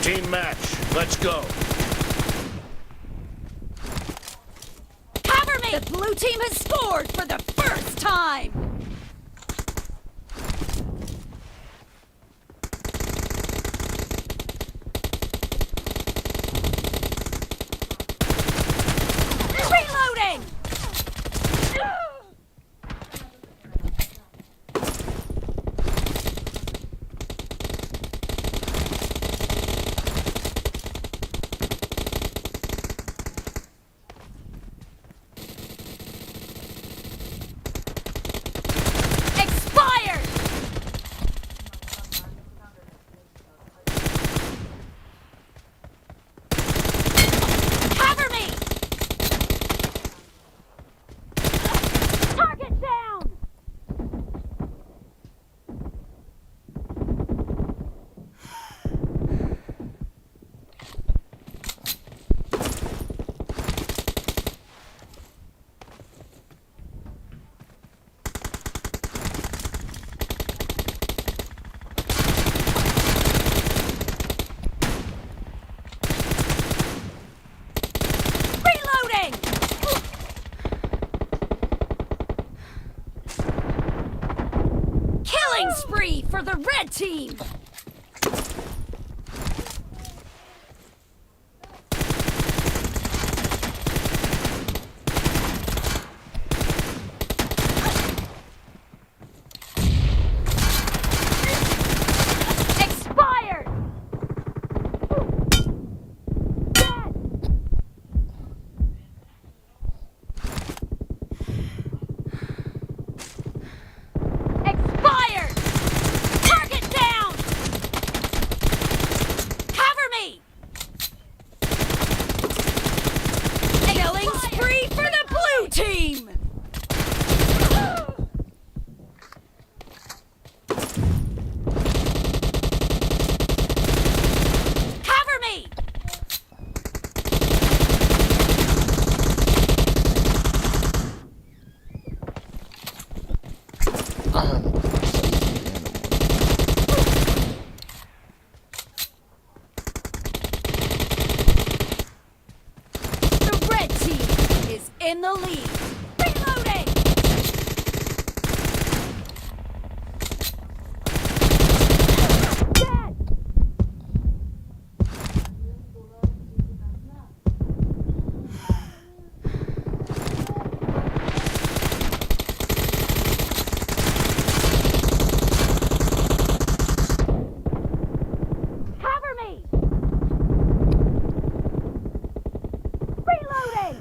Team match, let's go. Cover me! The blue team has scored for the first time! Reloading! Spree for the red team! Expired! Team! Cover me! The red team is in the lead. Reloading! Dead! Cover me! Reloading!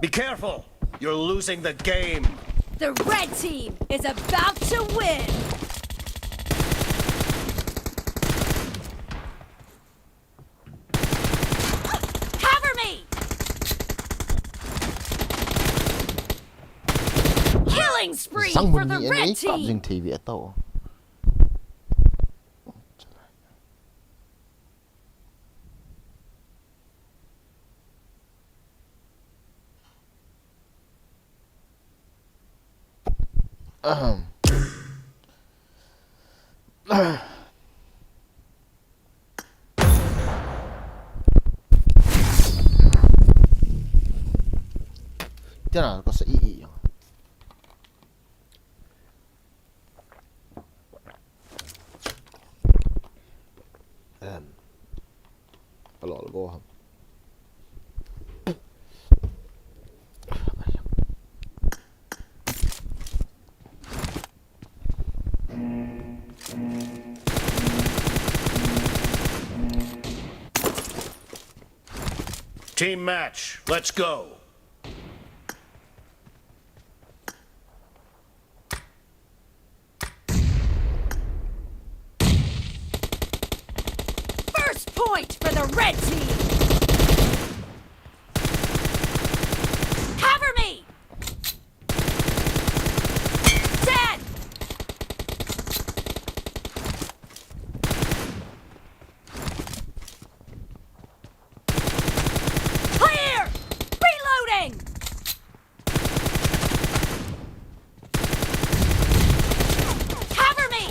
Be careful! You're losing the game! The red team is about to win! Cover me! Killing spree for the red team! 啲人個食意義啊！อร่อยแล้วครับ Team match, let's go. First point for the red team. Cover me. Dead. Clear. Reloading. Cover me.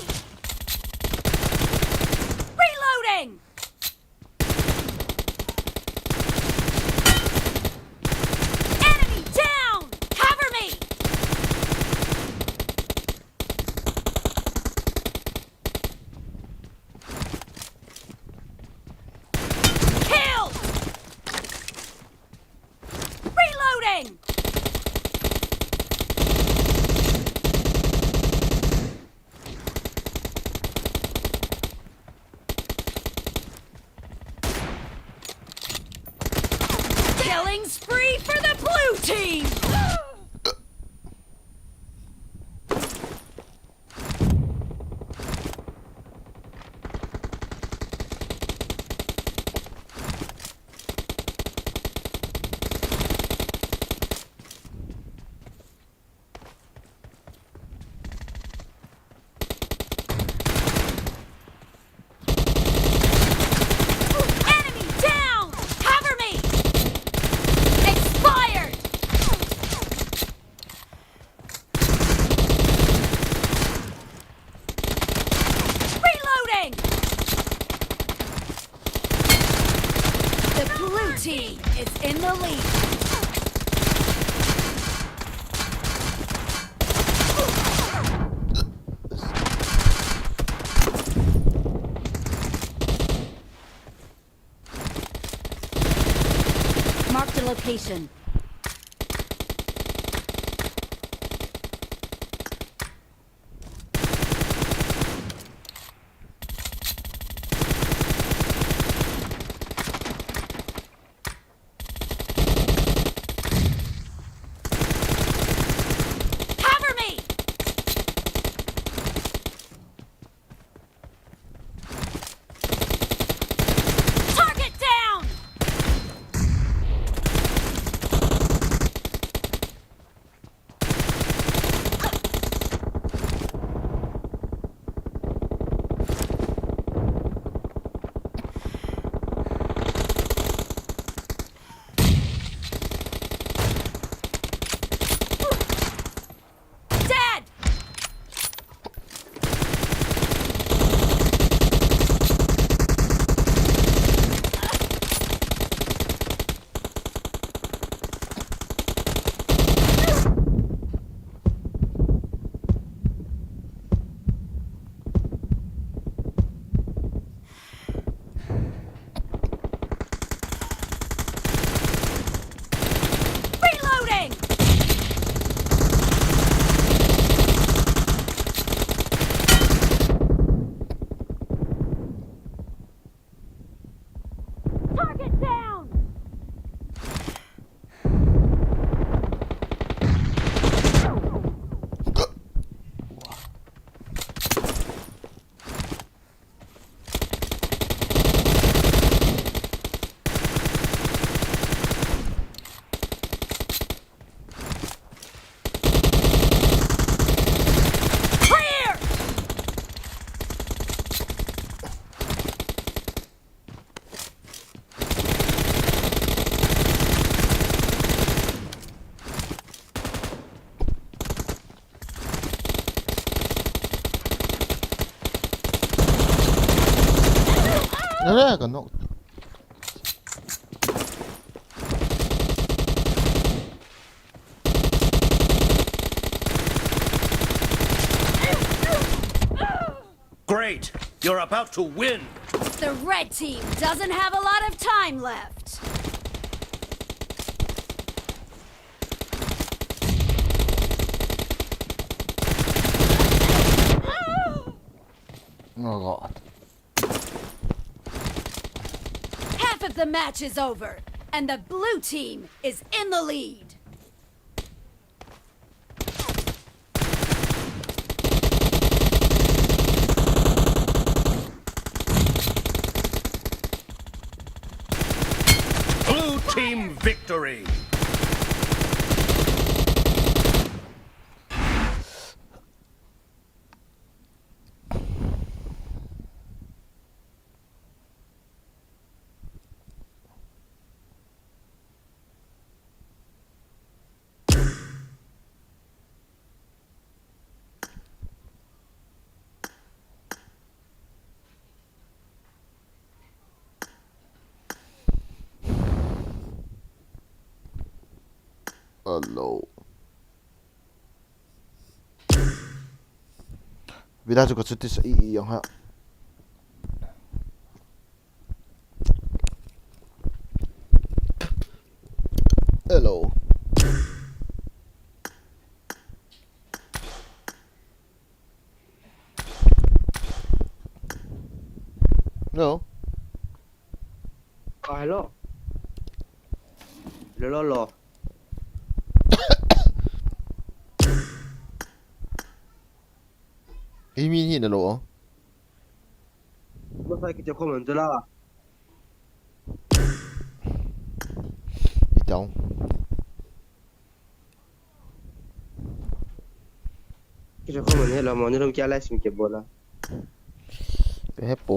Reloading. Enemy down. Cover me. Kill. Reloading. Killing spree for the blue team. Enemy down. Cover me. Expired. Reloading. The blue team is in the lead. Mark the location. Cover me. Target down. กันเนาะ Great! You're about to win! The red team doesn't have a lot of time left. โอ้โห Half of the match is over, and the blue team is in the lead. Blue team victory! ฮัลโหลวิดาจุกสุดที่อีอย่างฮะฮัลโหลฮัลโหล Hello. Lolo. Imi ni na lo. Mo sai ke comment la. Então. Ke comment he la mo ni rom kya la sim ke bola. Pe po.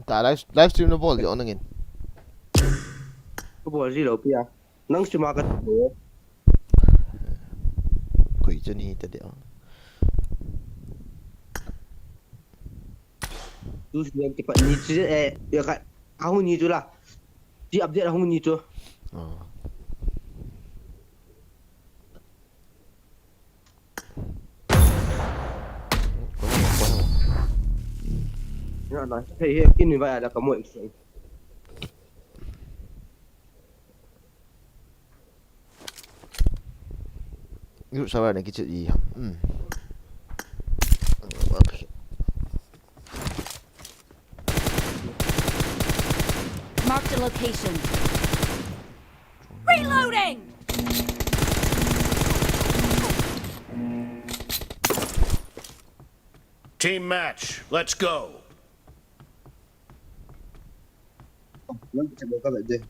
Ta live stream na bol yo nangin. Ko bol ri lo pia. Nang sima ka bo. Kui chân hi ta dia. Tu sian ke pa ni tu ya ka aku ni tu lah. Di update aku ni tu. Ya nah, hey kini ba ada kamu ekstra. Yu sabar nak kicit i. Okay. Mark the location. Reloading! Team match, let's go! Nang kita buka aja.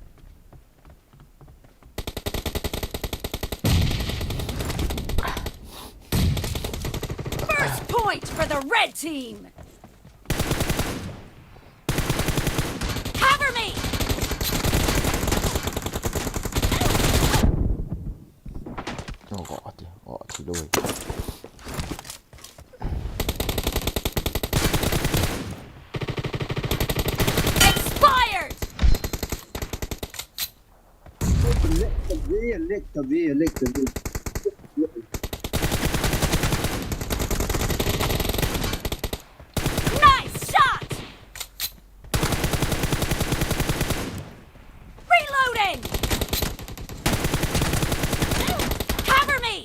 First point for the red team! Cover me! Oh god. Oh, thì đôi. Expired! Lek. Nice shot! Reloading! Cover me!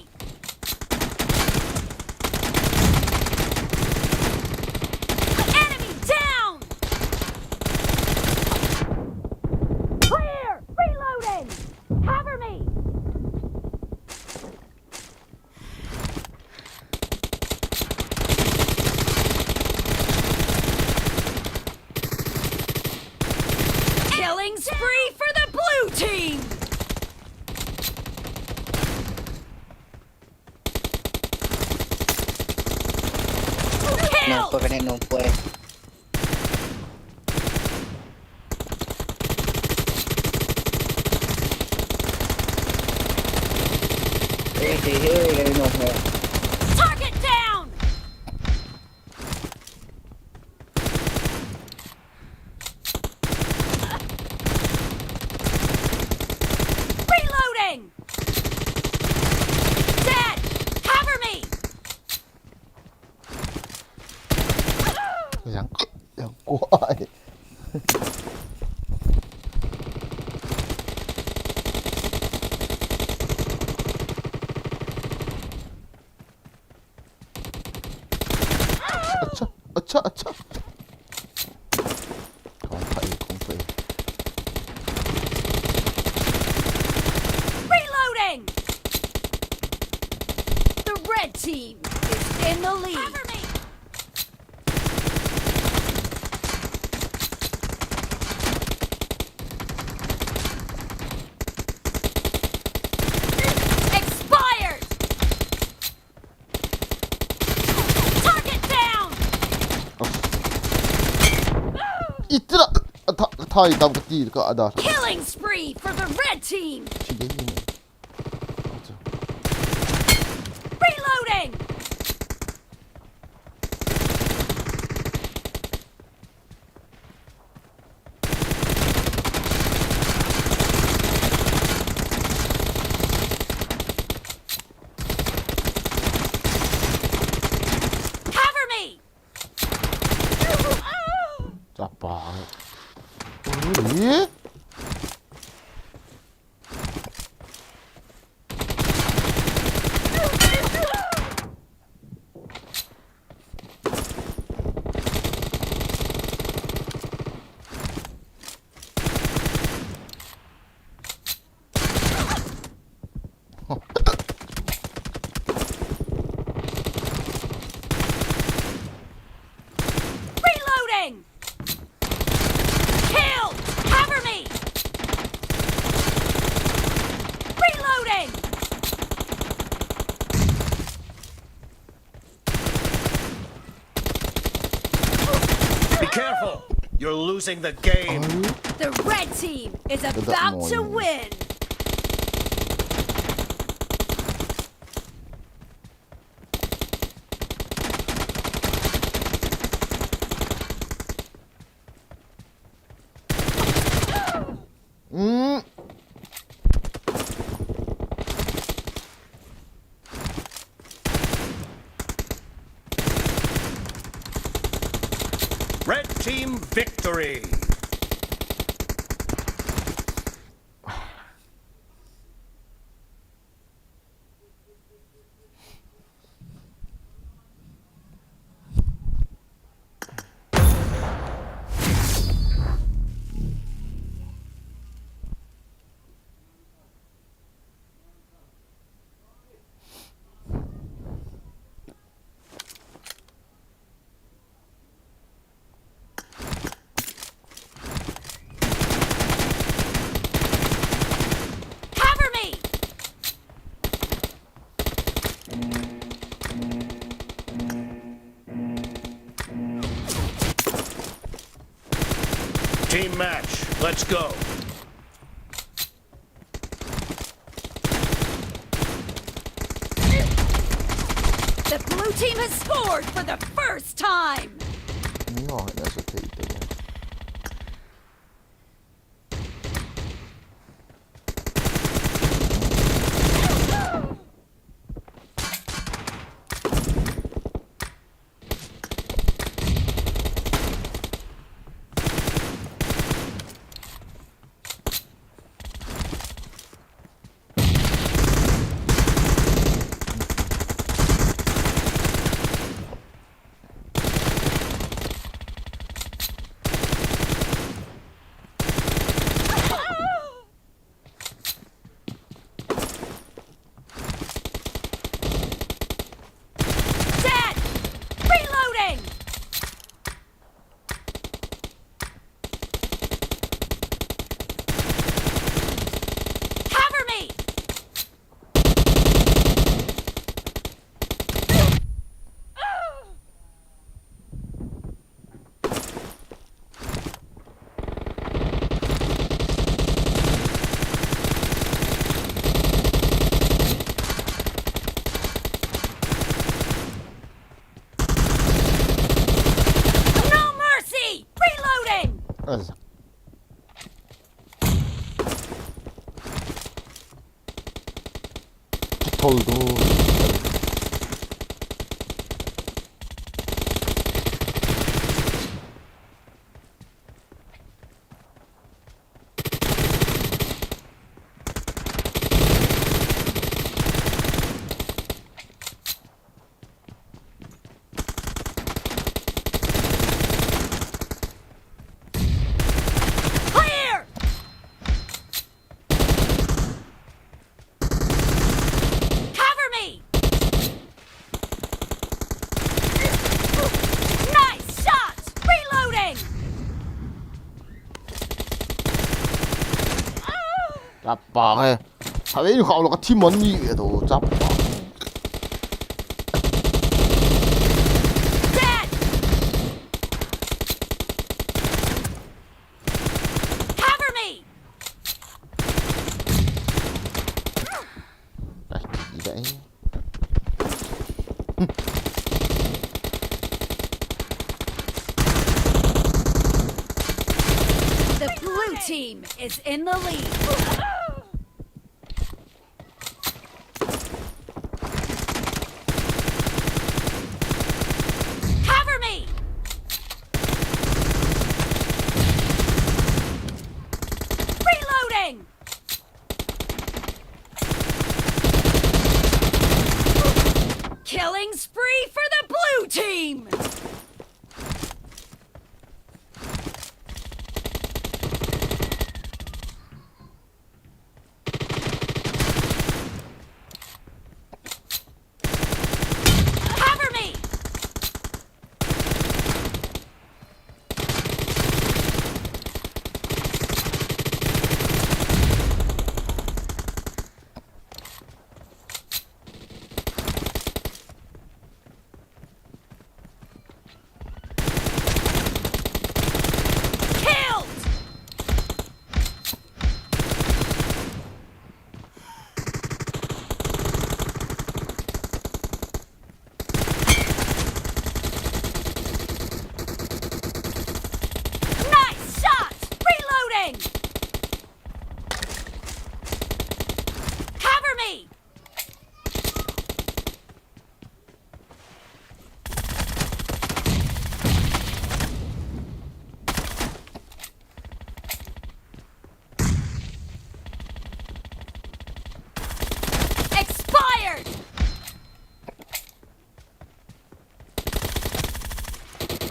Enemy down! Clear! Reloading! Cover me! Killing spree for the blue team! No Kill! puede, no puede. No puede. Target down! अच्छा अच्छा kong phải Reloading! The red team is in the lead. Cover me! Expired! Target down! itira thai dam ka tir ka ada Killing spree for the red team! chige ni acha Reloading! Cover me! chapa oi Reloading! Kill! Cover me! Reloading! Be careful! You're losing the game. The red team is about to win! Red team victory. Cover me! Team match. Let's go. The blue team has scored for the first time! no that's okay Dead! Reloading! Cover me! No mercy! Reloading! Asa. Toldo. Chắp bạc hè. Thằng ấy khảo là cái team món gì vậy đồ chắp bạc. Dead! Cover me! Này, gì vậy? The blue team is in the lead. Cover me! Reloading! Killing spree for the blue team! Cover me! Killed! Nice shot! Reloading! Cover me! Expired!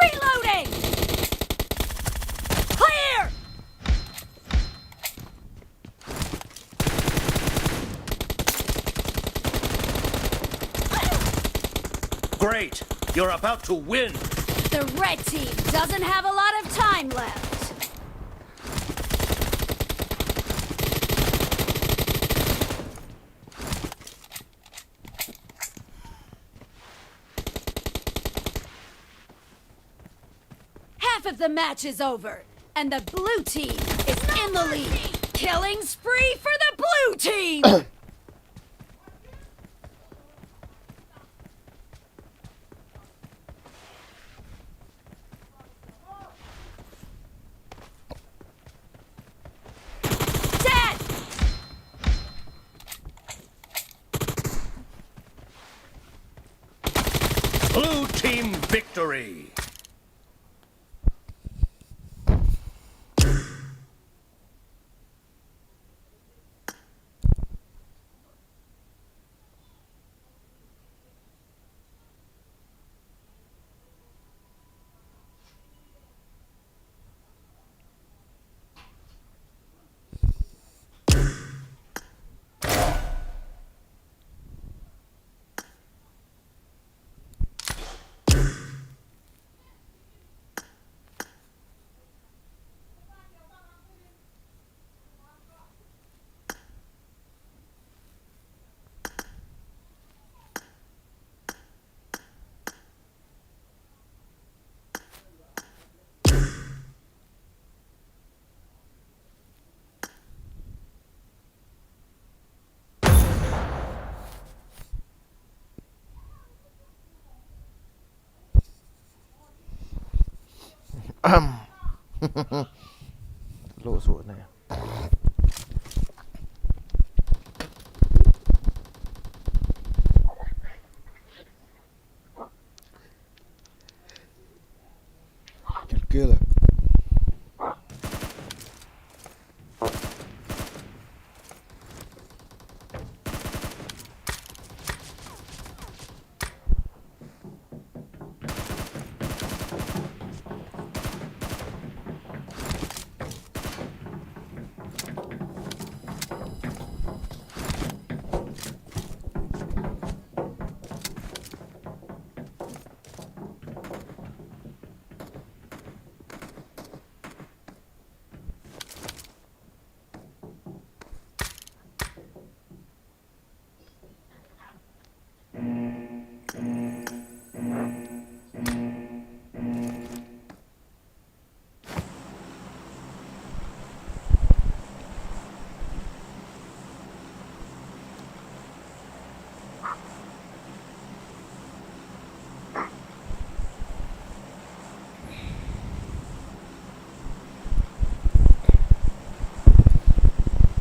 Reloading! Clear! Great! You're about to win! The red team doesn't have a lot of time left. Half of the match is over, and the blue team is in the lead. Killing spree for the blue team! Dead! Blue team victory! Lộ ruột này. Cái kia là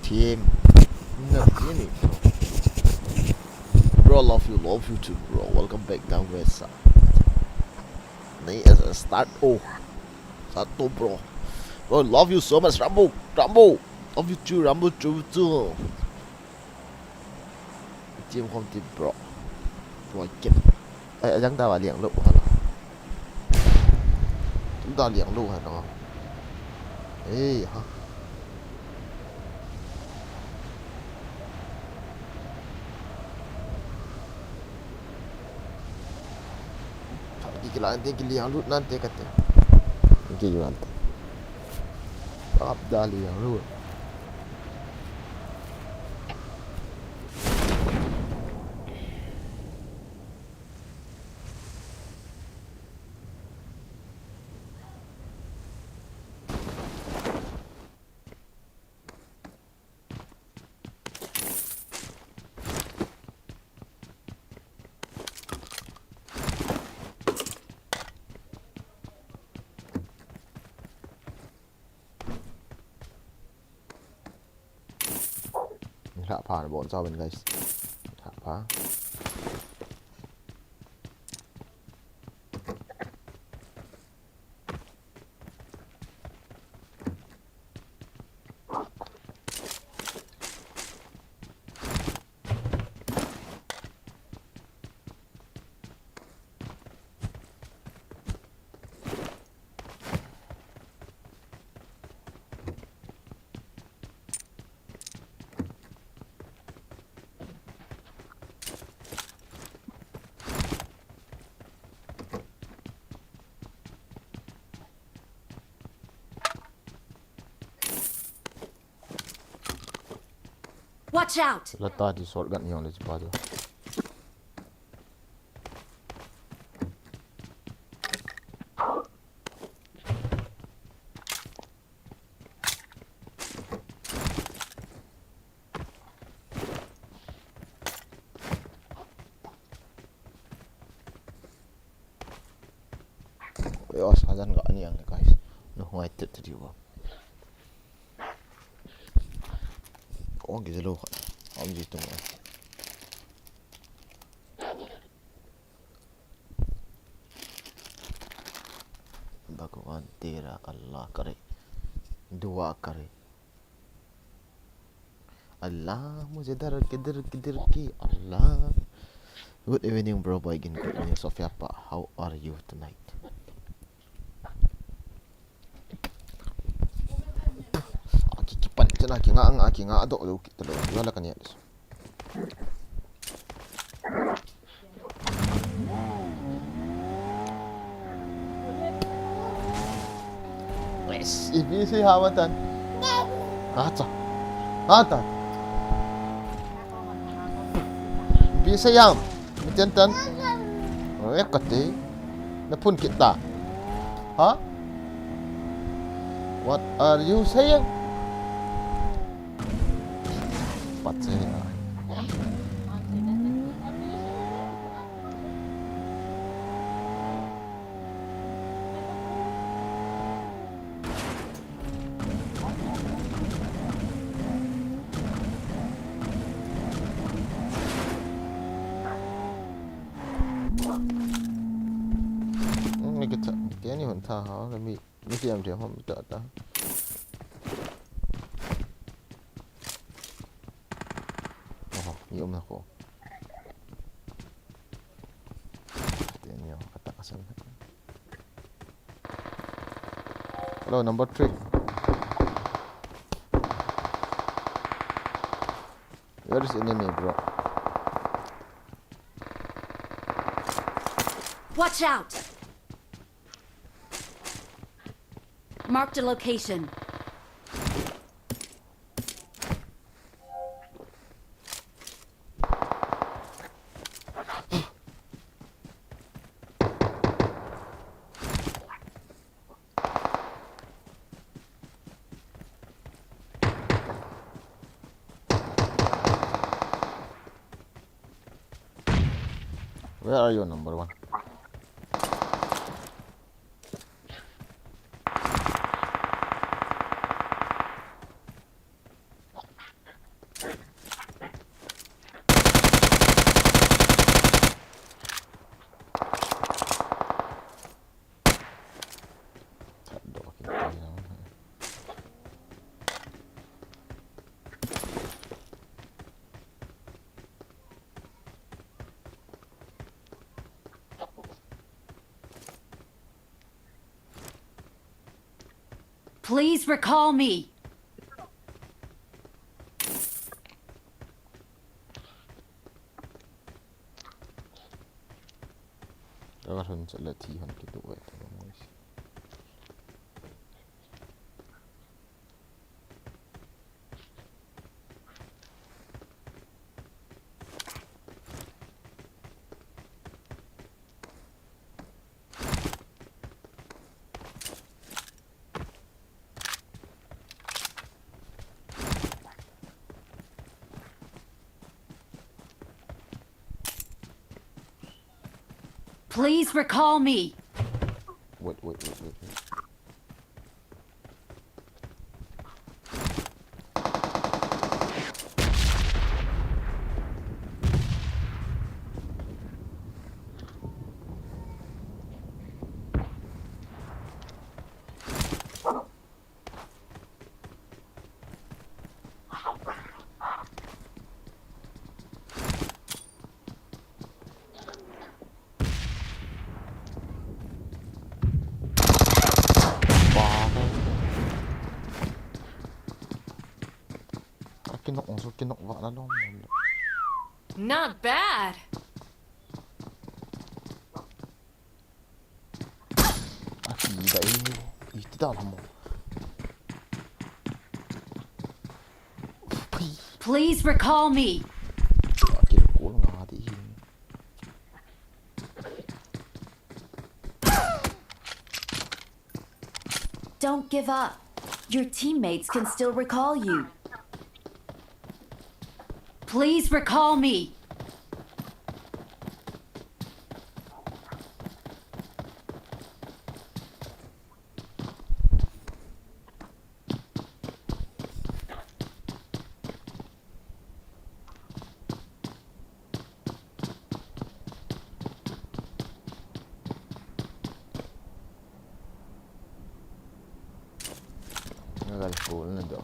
team. No team, bro. Love you too, bro. Welcome back down west side. Này start bro. Bro, love you so much, Rambo. Love you too, Rambo too. Team không team bro. Rồi kịp. Chúng ta vào liền lụ hả? Chúng ta liền lụ hả nó? Ê hả? Nanti liang lu nanti kata. Nanti juga nanti. Abdal liang lu. Hạ phá bọn sau bên guys. Hạ phá. Watch out! Letak di shotgun yang di sebelah tu. Azan enggak ni yang guys. No white tadi gua. Oh gitu loh. Om gitu loh. Bhagwan tera Allah करे दुआ करे Allah मुझे दर किधर की Allah. Good evening bro, Boigin. Good evening Sofia Pak. How are you tonight? Aki nga adok lu kita lu. Wala kan ya. Wes, ibi si hawatan. Ata. Ibi sayang. Mentian. Oh, ya kati. Napun kita. Ha? What are you saying? Patay. Cái này hồn thà hả? Cái mi làm thì không sợ ta. Yung ako. Tingnan nyo, katakasan na. Hello, number 3. Where is enemy, bro? Watch out! Marked a location. Where are you, number 1? Please recall me. Đó là hình sẽ là thi hành cái tuổi. Please recall me. Wait. Cái nọc vợ nó luôn. Not bad. Gì vậy? Ý tí tao làm một. Please recall me. Cái được cố ngà thì Don't give up. Your teammates can still recall you. Please recall me. nó ra cố lên được.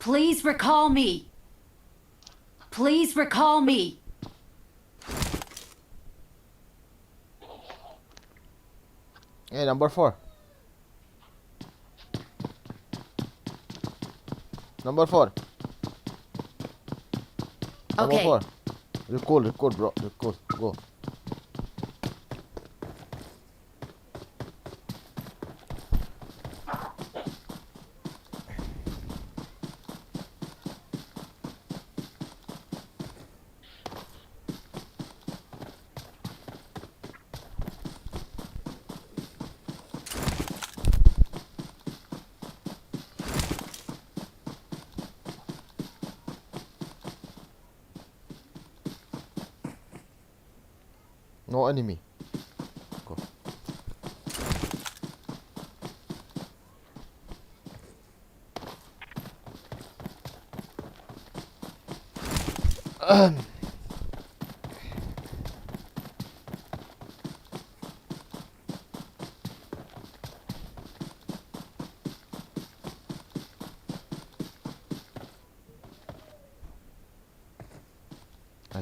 Please recall me. Please recall me. Hey, number 4. Number 4. Number Okay. 4. Record, bro. Record. Go. No enemy. Go.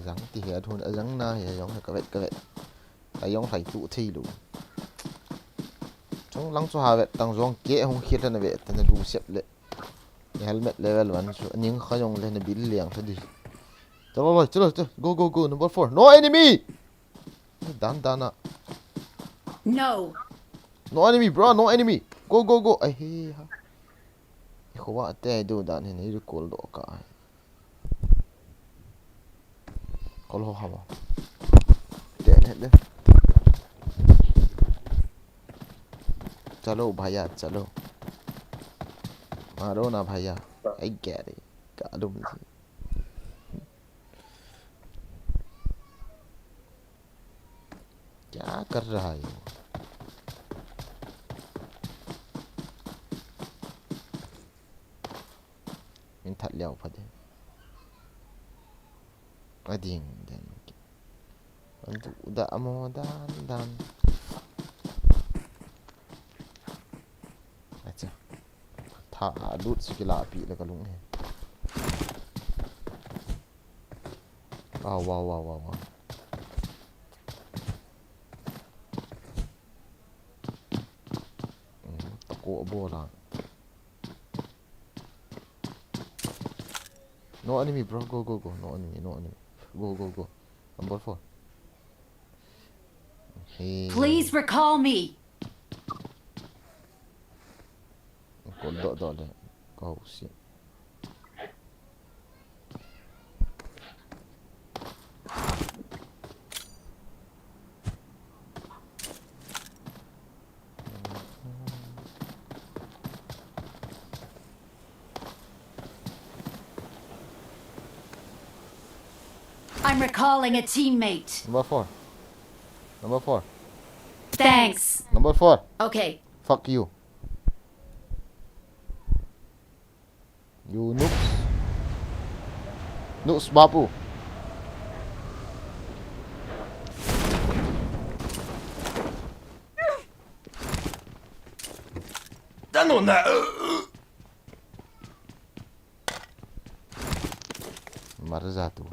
Rắn thì hệ thôn ở rắn na hệ giống là cái vậy cái giống phải tụ thi đủ trong lăng số hai vậy tăng giống kế không khiết là vậy tăng đủ xếp lệ helmet level 1 so nhưng khó dùng lên bị liang thôi đi chalo go number 4 no enemy dan à No. enemy bro no enemy go ai he ha khoa te do dan này đi call độ cả call ho hama để चलो भैया चलो मारो ना भैया आई कह रही कालू मुझे क्या कर रहा है इन थल्ले liao phade ading den antu da amo dan acha tha lut sikila pi la kalung he wow tako bola no enemy bro go no enemy go number 4 hey Please recall me. do le go shit I'm recalling a teammate. number 4 Thanks. number 4 Okay. fuck you noobs babu Да ну на... mar za tu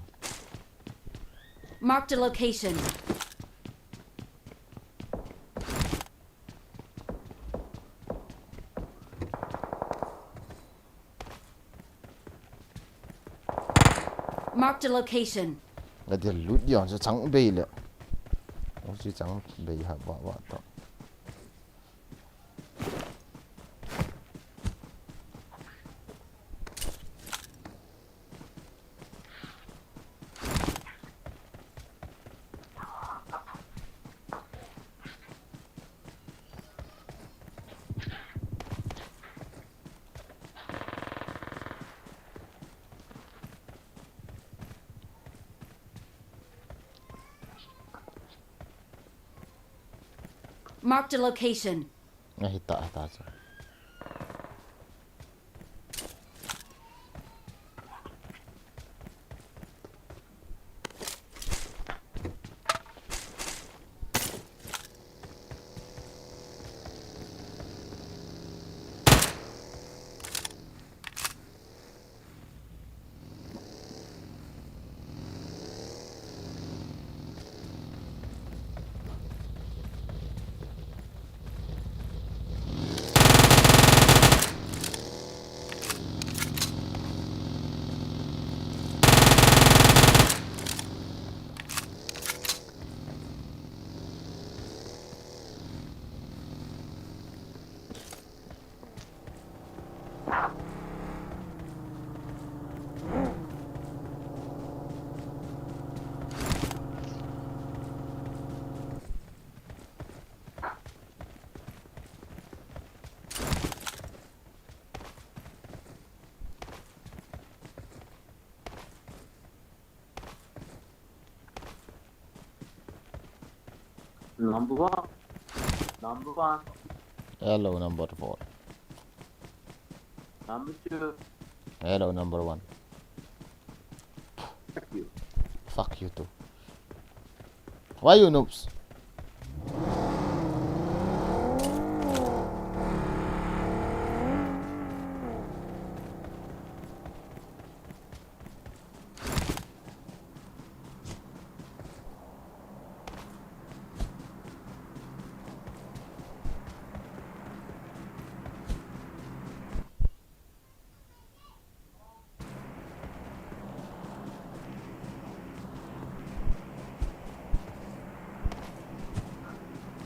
Marked a location. Marked a location. la de lut yon sa chang bei le o si chang bei ha wa to Marked a location. na hita ta cha Number one. hello number 4 Number two. hello number 1 Fuck you. fuck you too why you noobs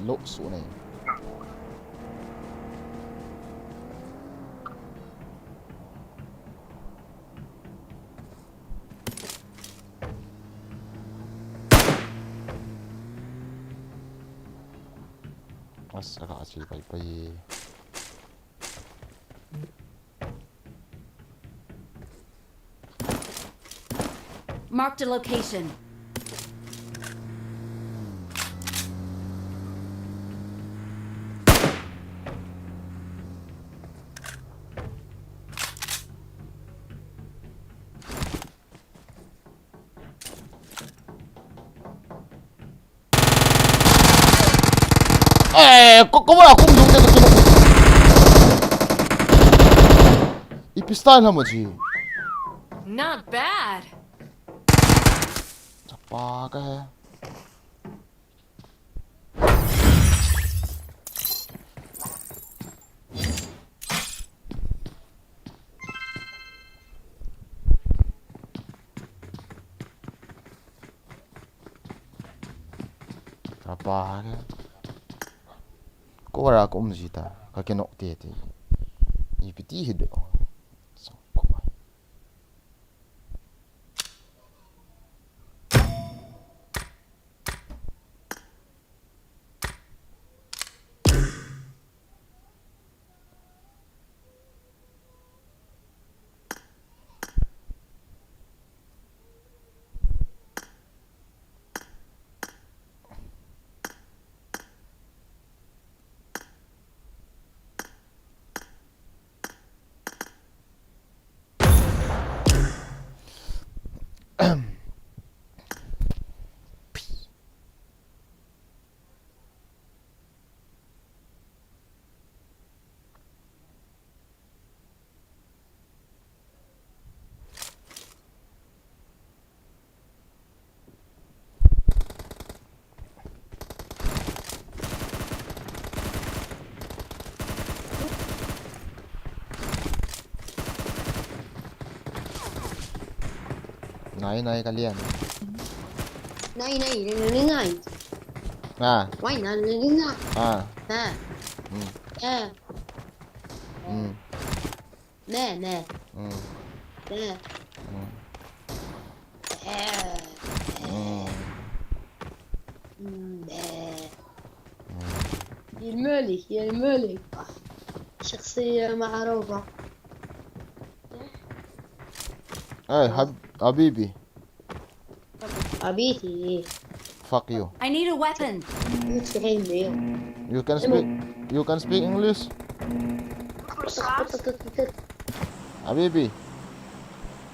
lộ số này Asaka chỉ phải bay Marked a location. Kok aku belum dia terkena. Pistol lah मुझे. Not bad. Apa ke? Apa ke? Kau orang aku mesti tak. Kaki nak tiada. Ipiti hidup. Naik kalian. Naik, naik. Nah. Why naik? Ah. Nah. Eh. Nah. Nah. يا الملك شخصية معروفة. حبيبي. حبيبي. Fuck you. I need a weapon. You can speak English? حبيبي.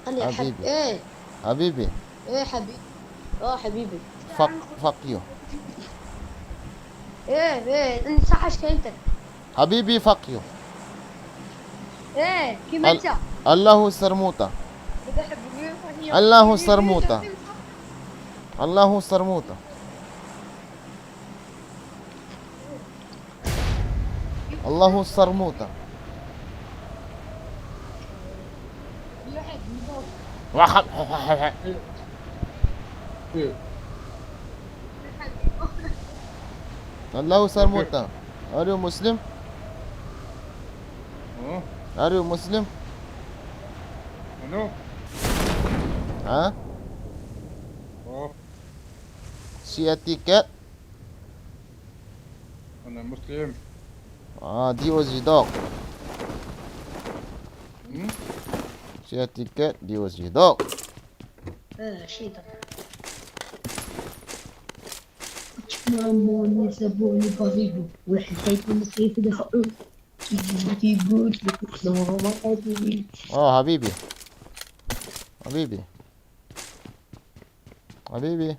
حبيبي. ايه حبيبي. ايه حبيبي. حبيبي. Fuck you. ايه انت صح ايش انت؟ حبيبي fuck you. ايه كيف انت؟ الله سرموطة. الله سرموطة. الله سرموطة. الله سرموطة. الله سرموطة. Are you Muslim? Are you Muslim? No. Huh? Oh, See a ticket? أنا مسلم. دي was dog. Hmm? See a ticket? دي was dog. شيطان. ماموني سابوني بغيبو واحد حيكون مصيف دفعو كيبوت ما قادرين. حبيبي. حبيبي. حبيبي.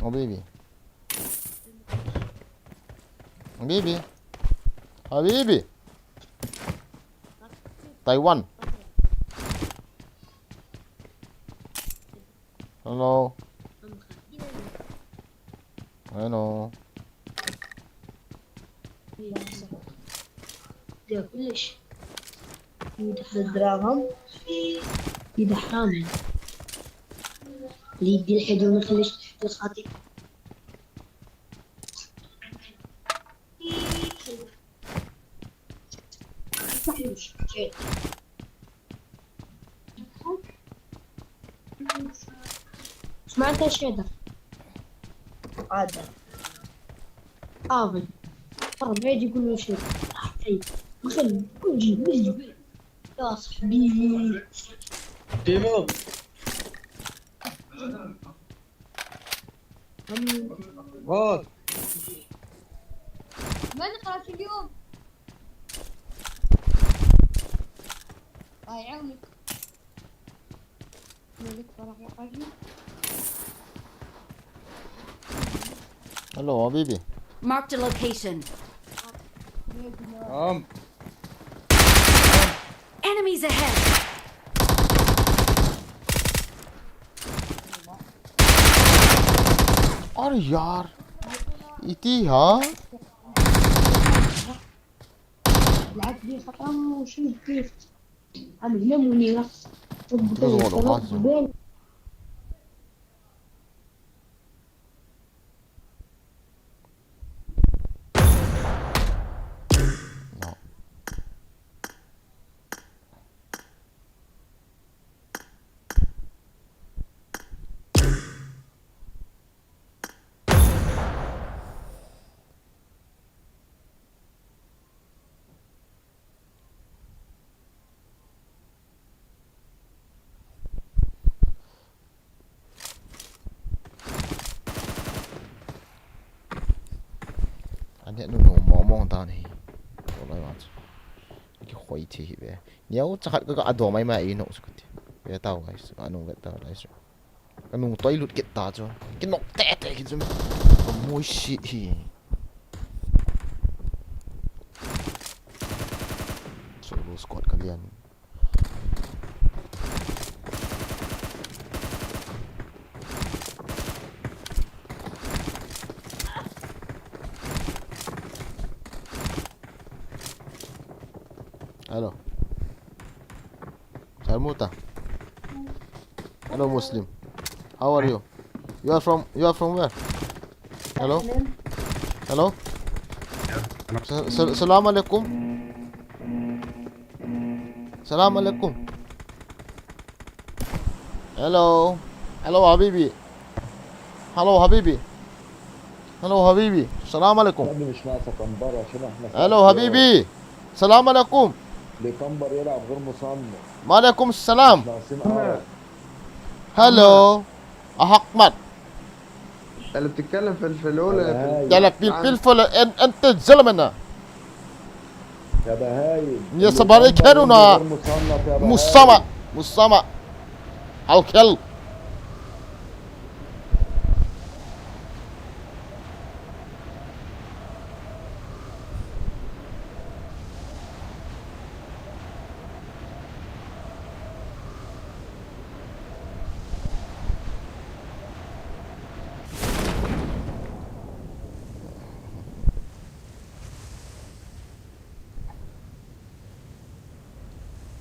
حبيبي. حبيبي. حبيبي. تايوان. Hello. Hello. ده كلش يدخل الدراهم يدحرامي اللي يدي الحد وما يخليش تحت الخاطي. سمعت ايش هذا؟ هذا آمن طرب بعيد يقول له شيء طيب خل وجي يا صاحبي تيمو غلط ما نقرأ اليوم الله يعاونك balik para ko lagi. Hello, Habibi. Marked a location. Enemies ahead. अरे यार इति हाँ Lahat dia katamu sih. Ano na muni nga. Terus wala kaso. No. Anh nó mong mong ta này, rồi lại mà cái khói thì về, nếu chắc cái ado mấy mà nó sẽ cái về tao guys, anh về tao lại rồi, anh tôi lụt cái ta cho, cái nóc tét cái gì mà, môi shit hi, solo squad kalian. Hello. Salmuta. Hello Muslim. How are you? You are from where? Hello? Hello? Salam alaikum. Salam alaikum. Hello. Hello Habibi. Hello Habibi. Hello Habibi. Salam alaikum. Hello Habibi. Salam alaikum. بكمبر يلعب غير مصمم. وعليكم السلام. ناقصين عرب. هلو أحمد. اللي بتتكلم في الاولى يلا بالفل انت الزلمه يا بهايم. يا صباري كانونا مصمم الكل.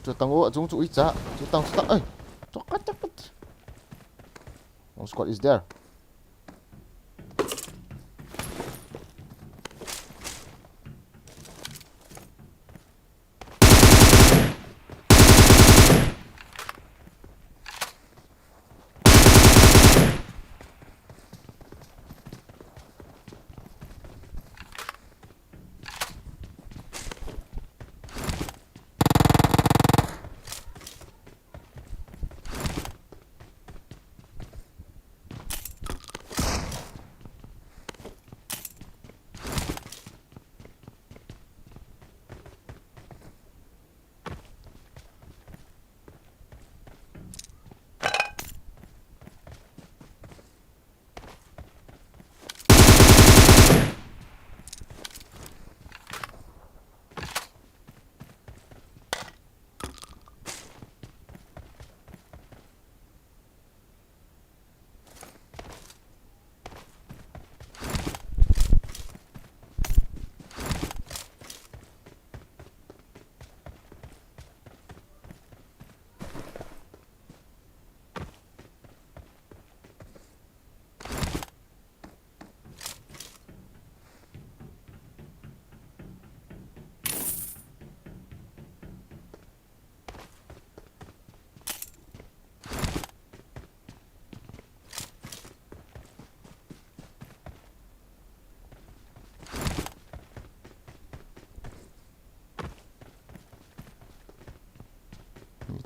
Cho tăng ô chúng tụi ít giá, cho tăng ơi, cho cắt. One squad is there.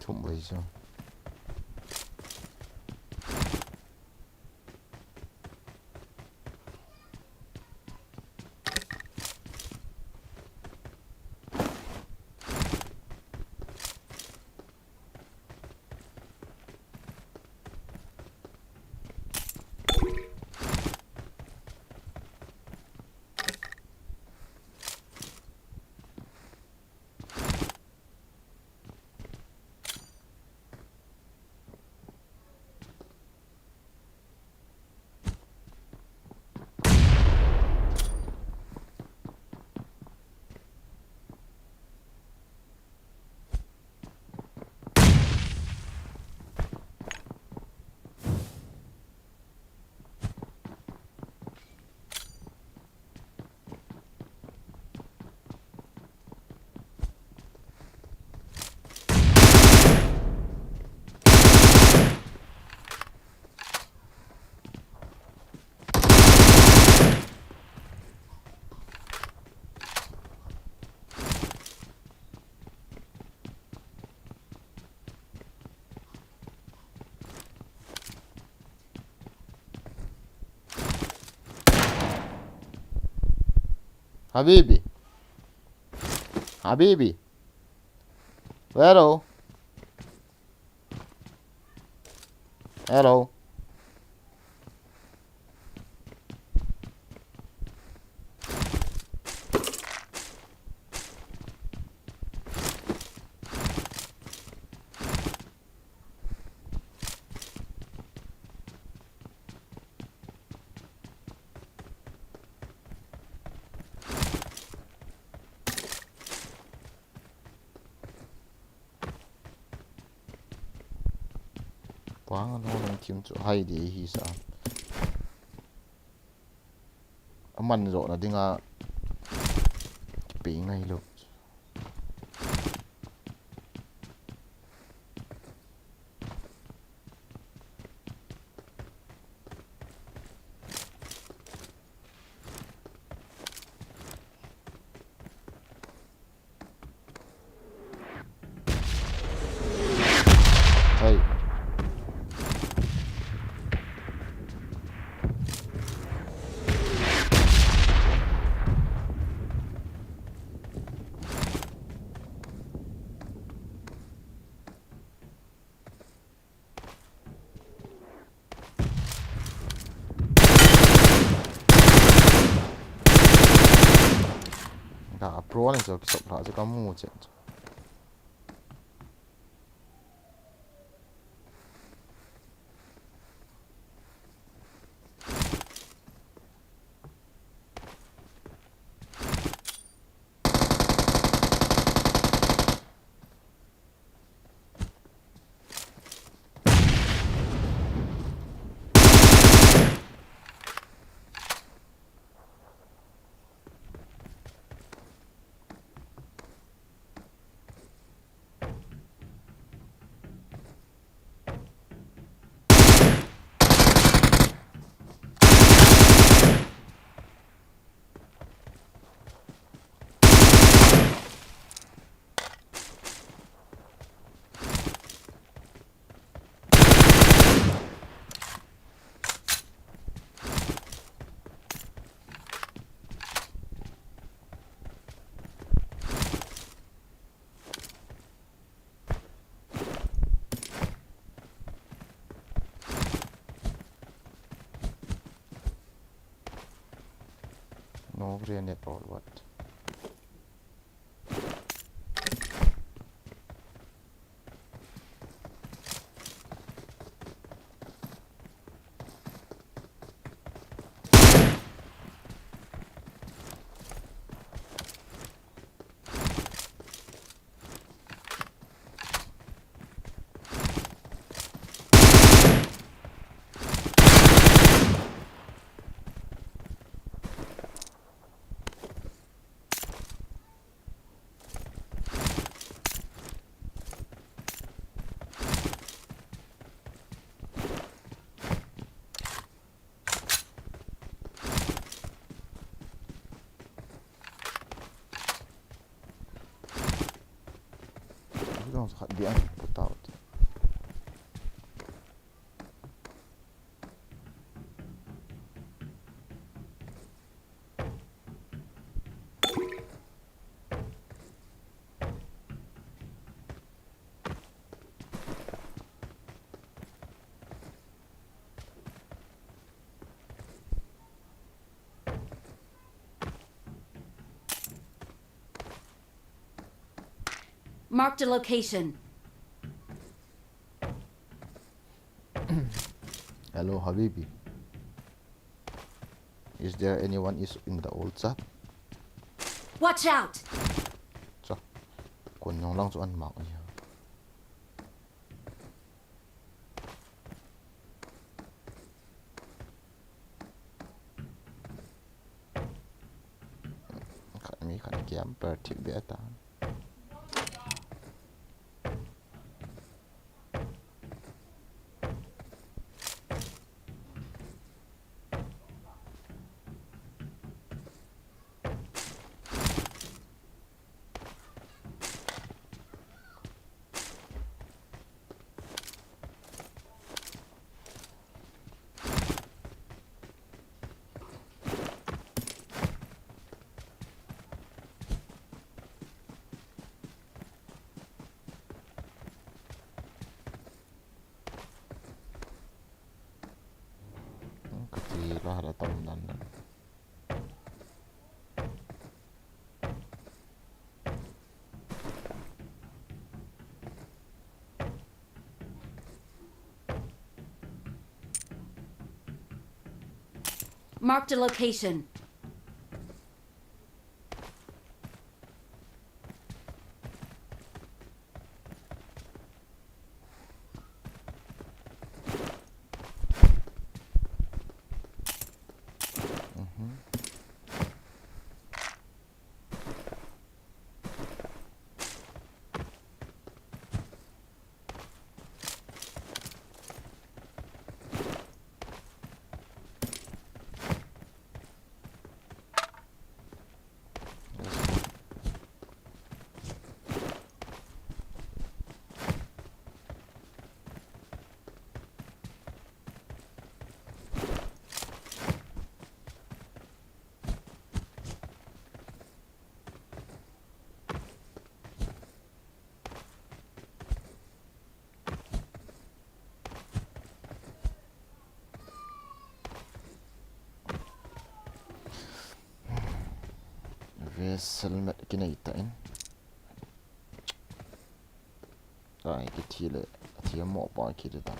좀 보이죠? حبيبي حبيبي hello hello quá nó lông chim chỗ hay thì hi sao mình rồi là đi ngà bị ngay luôn hey cả pro này rồi sập lại sẽ có một trận no grenade or what dia put out Marked a location. hello Habibi is there anyone is in the old chat Watch out! cho quần nhóm long cho ăn mặc nhỉ mi khăn kiếm per thiệp bia ta Kahra tamdan nan. Marked a location. Vessel kinaitain. Ai cái thi lệ thi mỏ ba kia đó.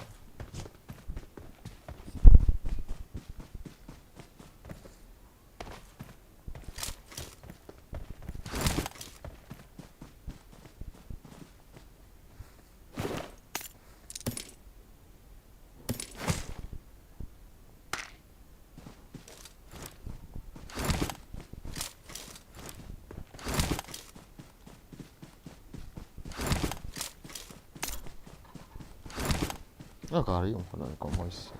Nó có riêng phần này có mối gì.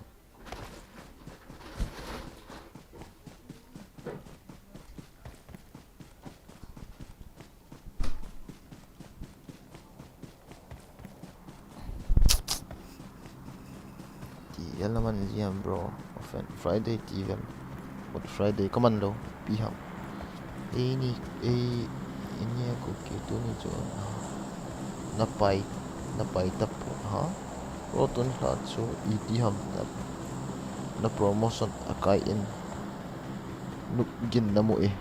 Tiyan naman diyan bro. Friday tiyan. What Friday commando pihak. Ini aku gitu nih John. Napay tapo ha. Roton lahat so itiham na promotion akain nugin na mo eh.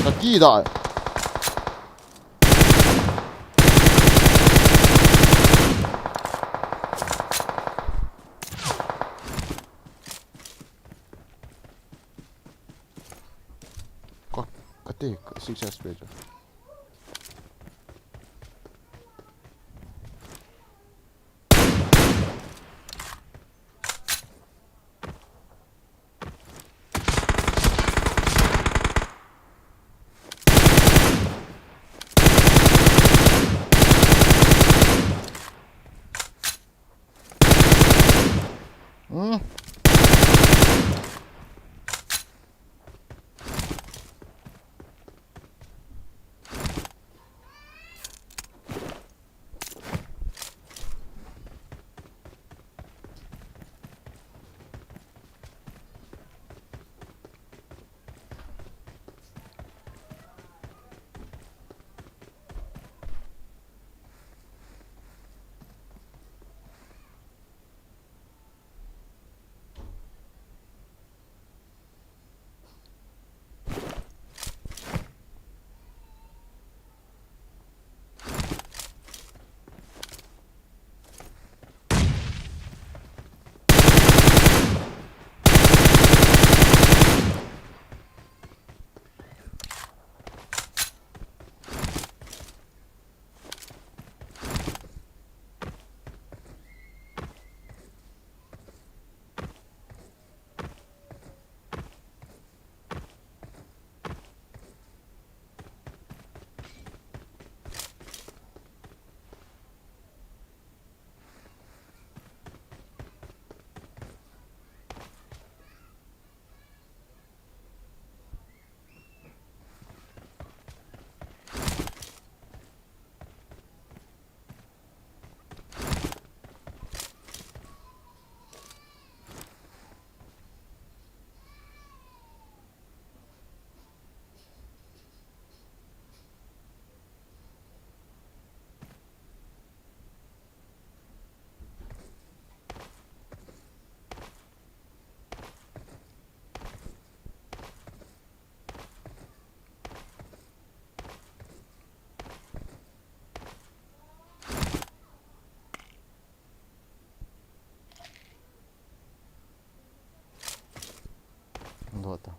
Kaki da. Take success page. Dota.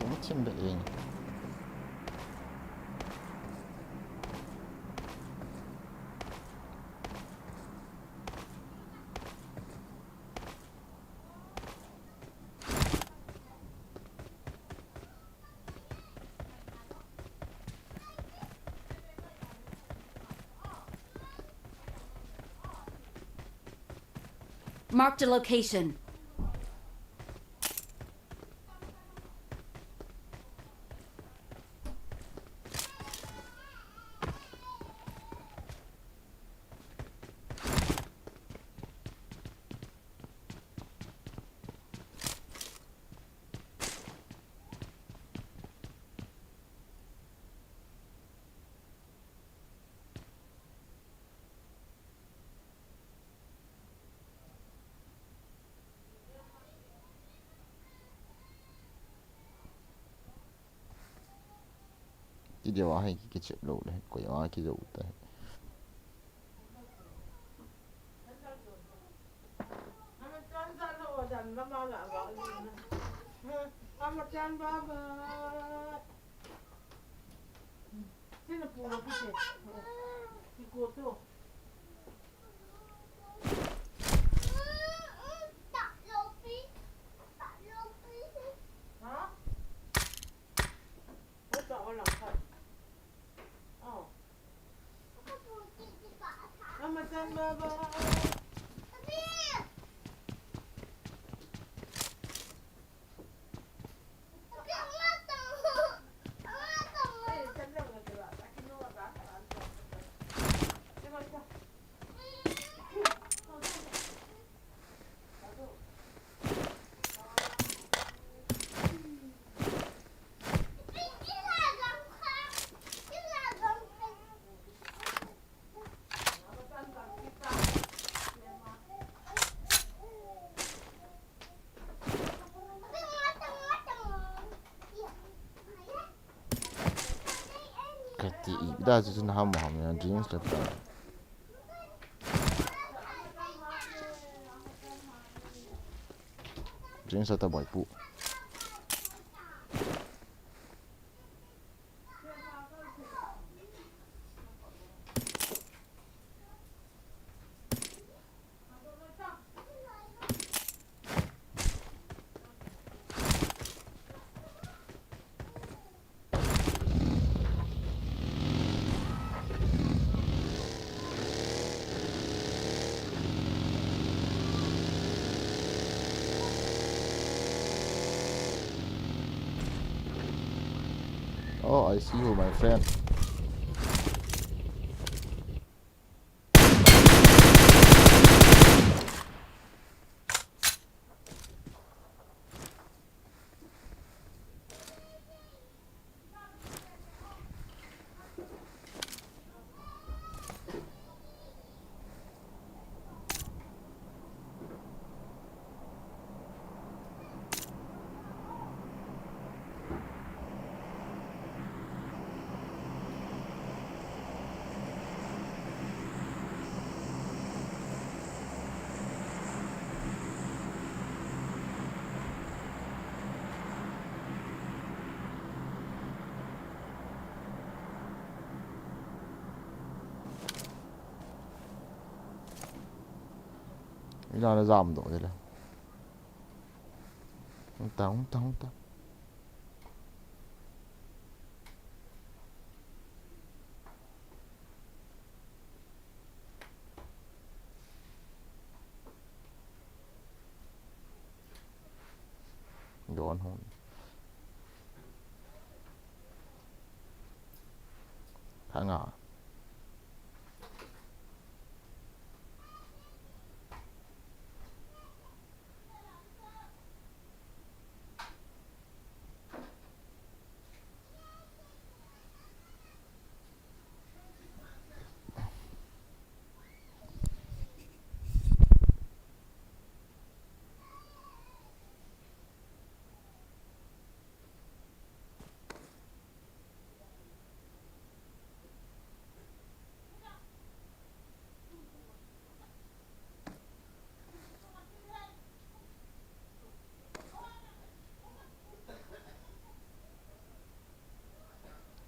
Tụi nó chim được eng. Marked a location. Cái điều hay cái chợ lộ đấy, có ai cái dấu đấy. Kati ida chứ nó ham ham jeans là ta. Jeans là ta boy pu. Oh, I see you, my friend. Ý là nó giảm độ đây là. Không ta. Đồ ăn hôn. Thả ngỏ.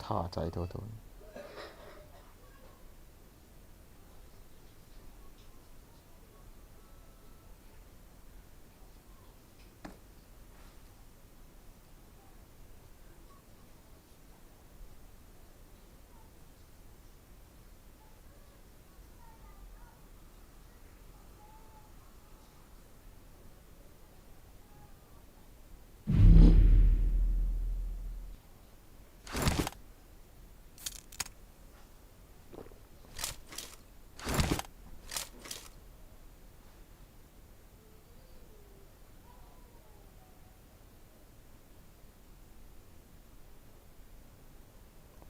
ท่าใจโทษ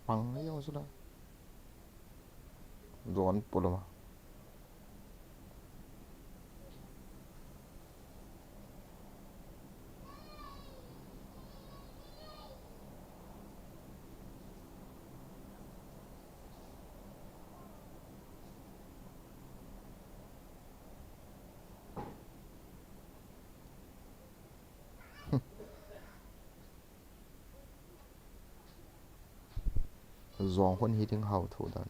ปังไม่ยอมสุดละร้อนปวดมา2 คนฮิตถึงเห่าถูกดัน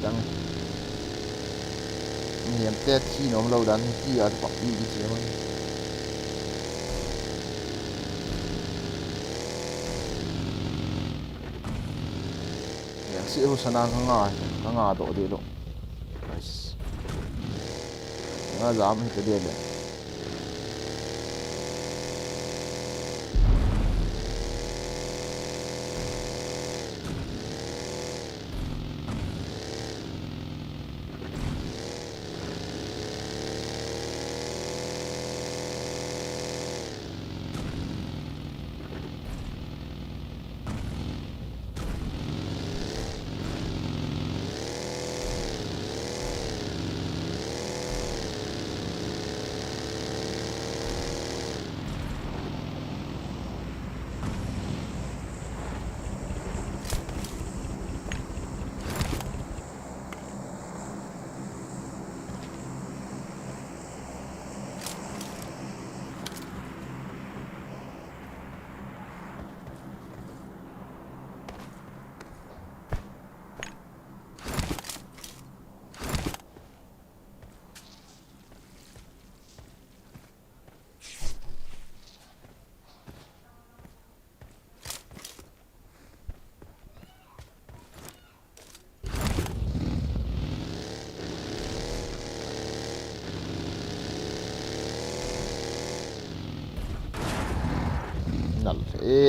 ดังมีเห็นแต่ที่น้องเราดันที่อาจจะปรับดีดีเสียมั้งอย่างเสียหุสนาข้างงาโดดเดียวง่าจามให้ตัวเดียวเลย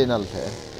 نلفه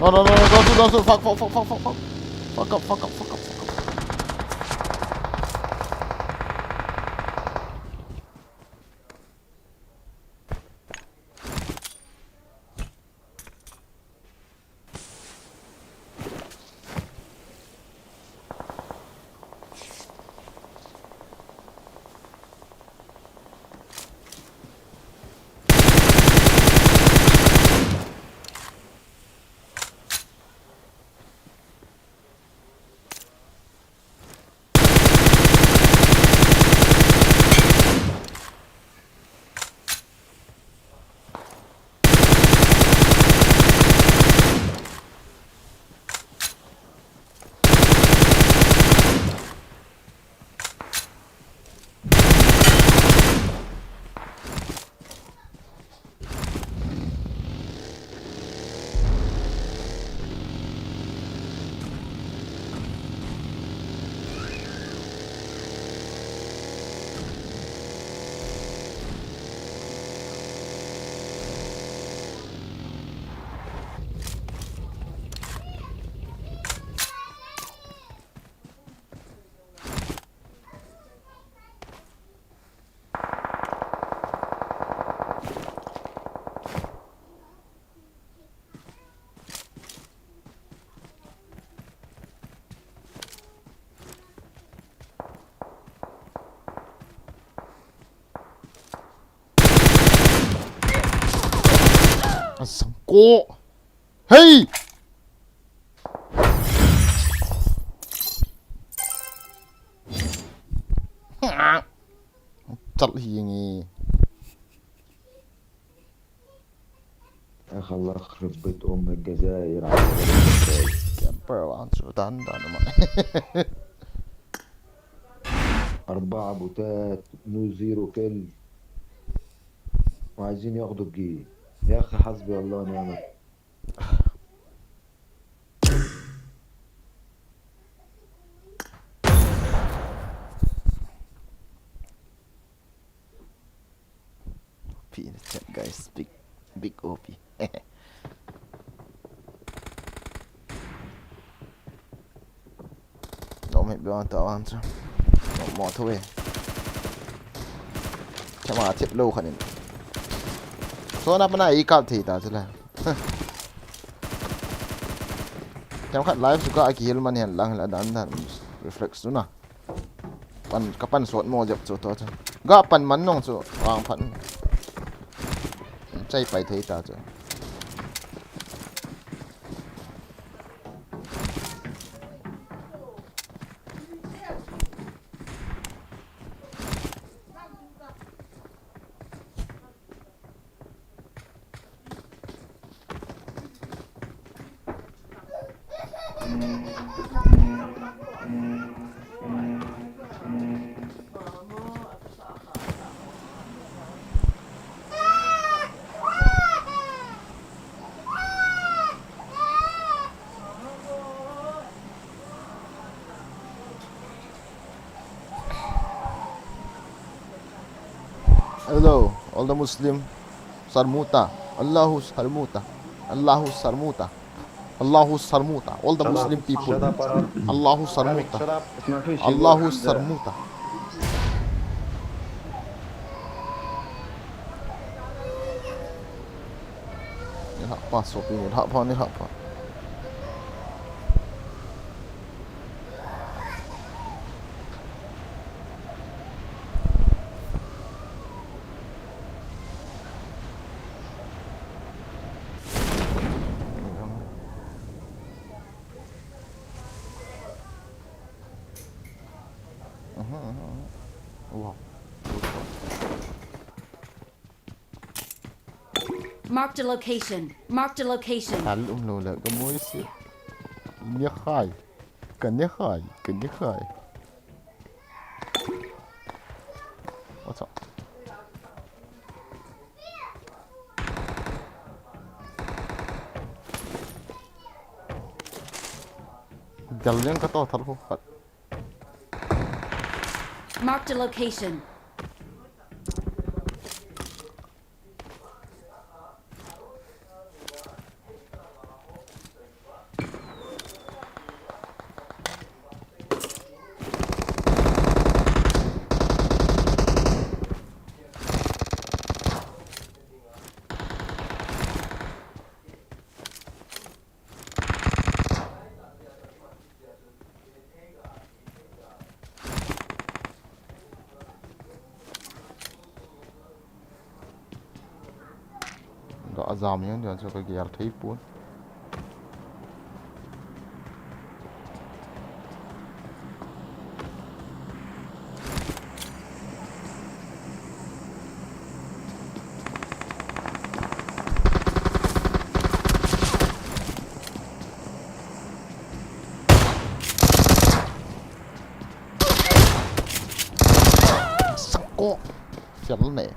No, no, no, no, don't do. Fuck. Fuck up. Go. Hey. Chặt hiền اخ الله يخرب بيت ام الجزائر على الجزائر. كامبر شو ده 4 بوتات نو زيرو كيل وعايزين ياخدوا الجيل. يا اخي حسبي الله ونعم الوكيل. P in the chat, guys. Big OP. Nó mẹ béo tao ăn chứ. Nó mỏ thôi. Chả mà thiệp lâu khả năng. Số nắp này ý cặp thì ta chứ là. Chăm khát live suka aki hilman yan lang la dan dan reflex tu na. Kapan suot mo jap chu to chu. Ga pan man nong chu wang phan. Chai pai thei ta chu. Hello, all the Muslim Sarmuta. Allahu Sarmuta. Allahu Sarmuta. Allahu Sarmuta. All the Muslim people. Allahu Sarmuta. Allahu Sarmuta. Nilhaq pa sopi, nilhaq pa. Wow. Marked a location. Marked a location. Talum lo la kamoy si. Nyakhay. Kanyakhay. What's up? Galyan ka to thal ko khat. Marked a location. azam yang dia so ka gyal thei pun sakok sial ne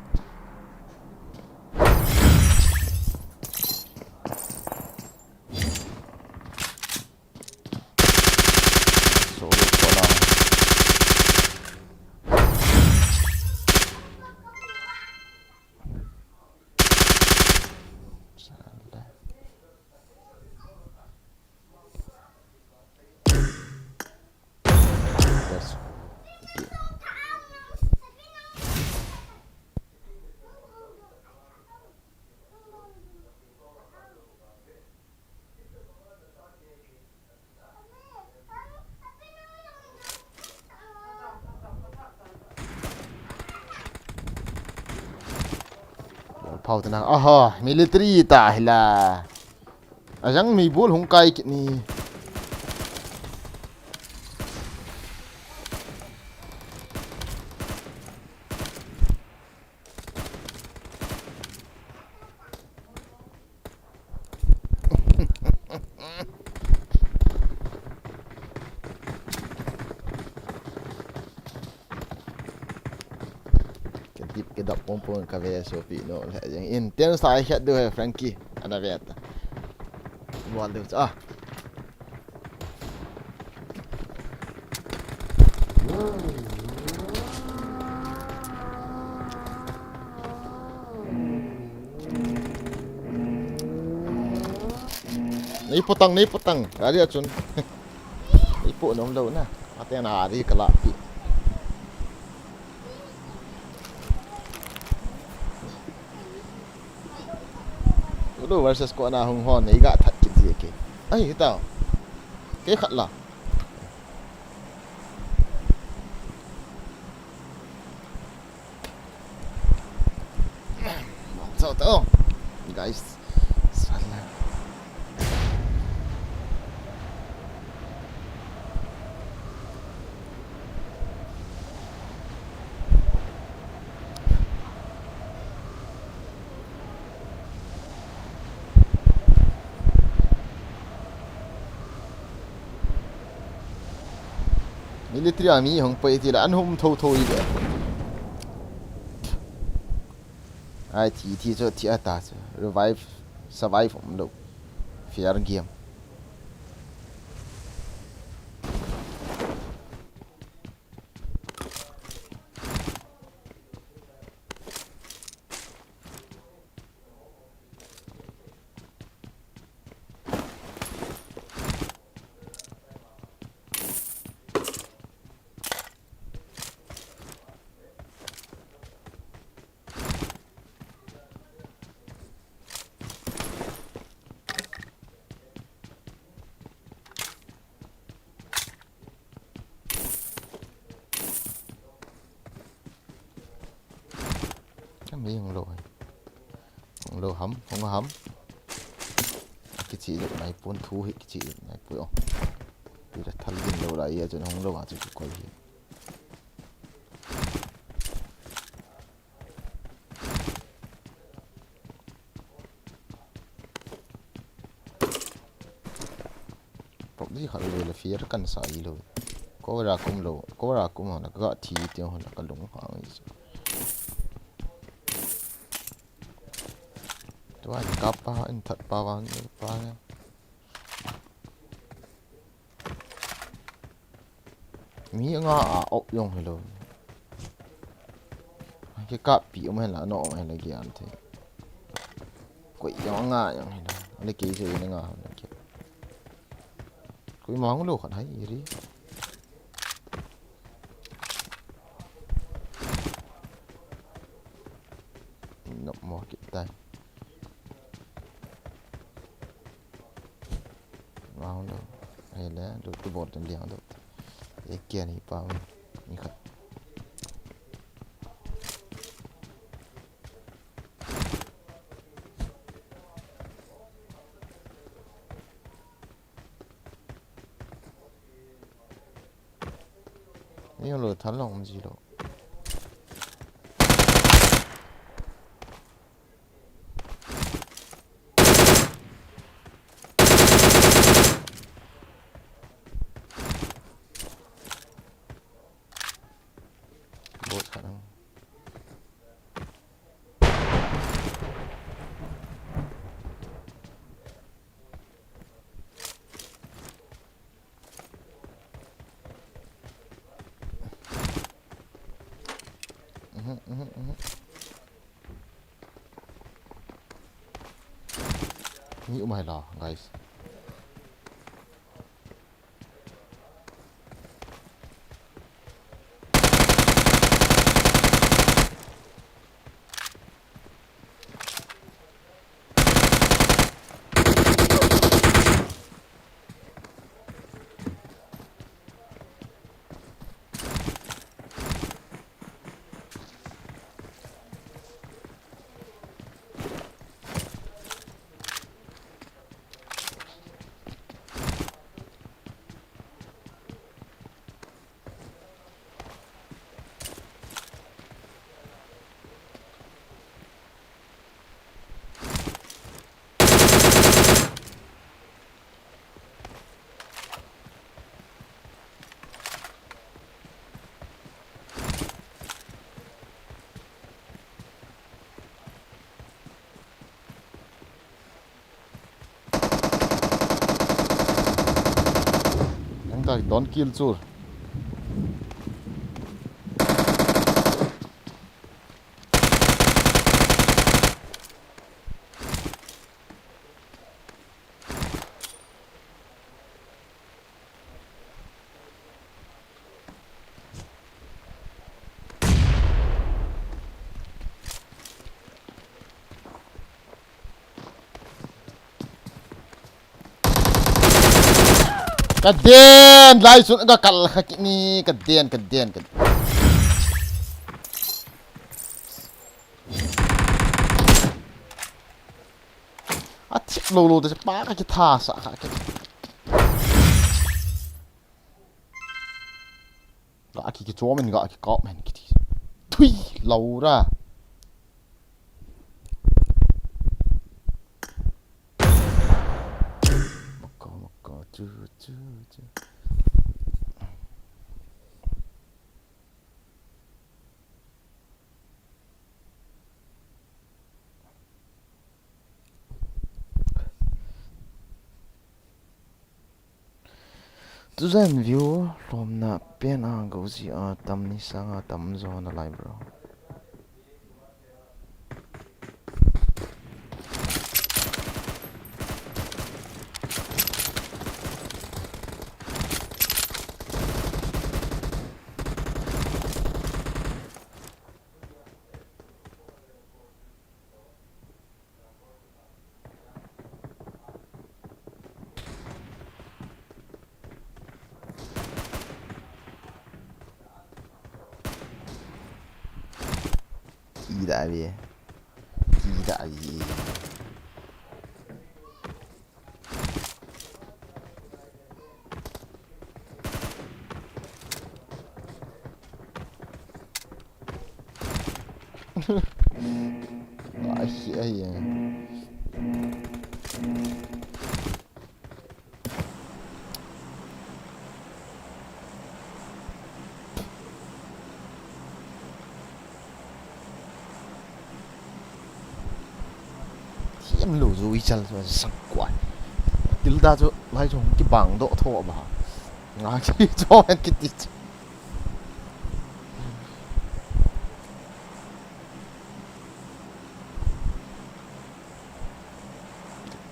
phau tenang aha military ta hila ajang mi bol hung kai kit ni kedip kedap pompon ka ve so pi no yang intense ta head do Frankie ada vet buat tu ah ni potang dari acun ipo nom lo na ate na ari kala pi lu versus ko na hung hon ni ga that kit gì ke ai tao cái khát là sao tao guys salah military army hong pai ti la an hum tho tho i de ai ti cho ti ata revive survive om lo fair game mi hong lo hầm không có hầm cái chị được này phun thu hết cái chị này phun không vì là thân linh lâu lại cho nó không lâu à chứ coi gì bọc gì khởi về là phía căn sợi rồi có ra cũng là gõ thì tiêu là cái lủng khoảng tôi anh cặp pa anh thật pa vào pa nha mi ngã ốc dùng hay rồi cái cặp bị ông hay là nọ hay là gì anh thế quỷ gió ngã vậy hay là lấy cái gì nó ngã này kia quỷ món luôn còn thấy gì đi nộp mò kịp tay vào đâu hay là được cái bột lên được cái kia này vào như vậy Yêu lửa thắn lòng gì đâu. Bộ khả năng. Như mày là guys. Don't kill Zur. Kadian, lai sun aga kal khaki ni kadian. Atip lo de pa ka ki tha sa ka. Ga ki chom men ga ki kop men ki. Thui lo ra. Chu. Tu zan view lom na pen a go si a tam ni sang a tam zo na lai bro. Gila dia. Asyik ya. Em lù rồi chân rồi sặc quái.Til ta cho lại cho cái bảng độ thọ mà. Ngã cái cho anh cái tít.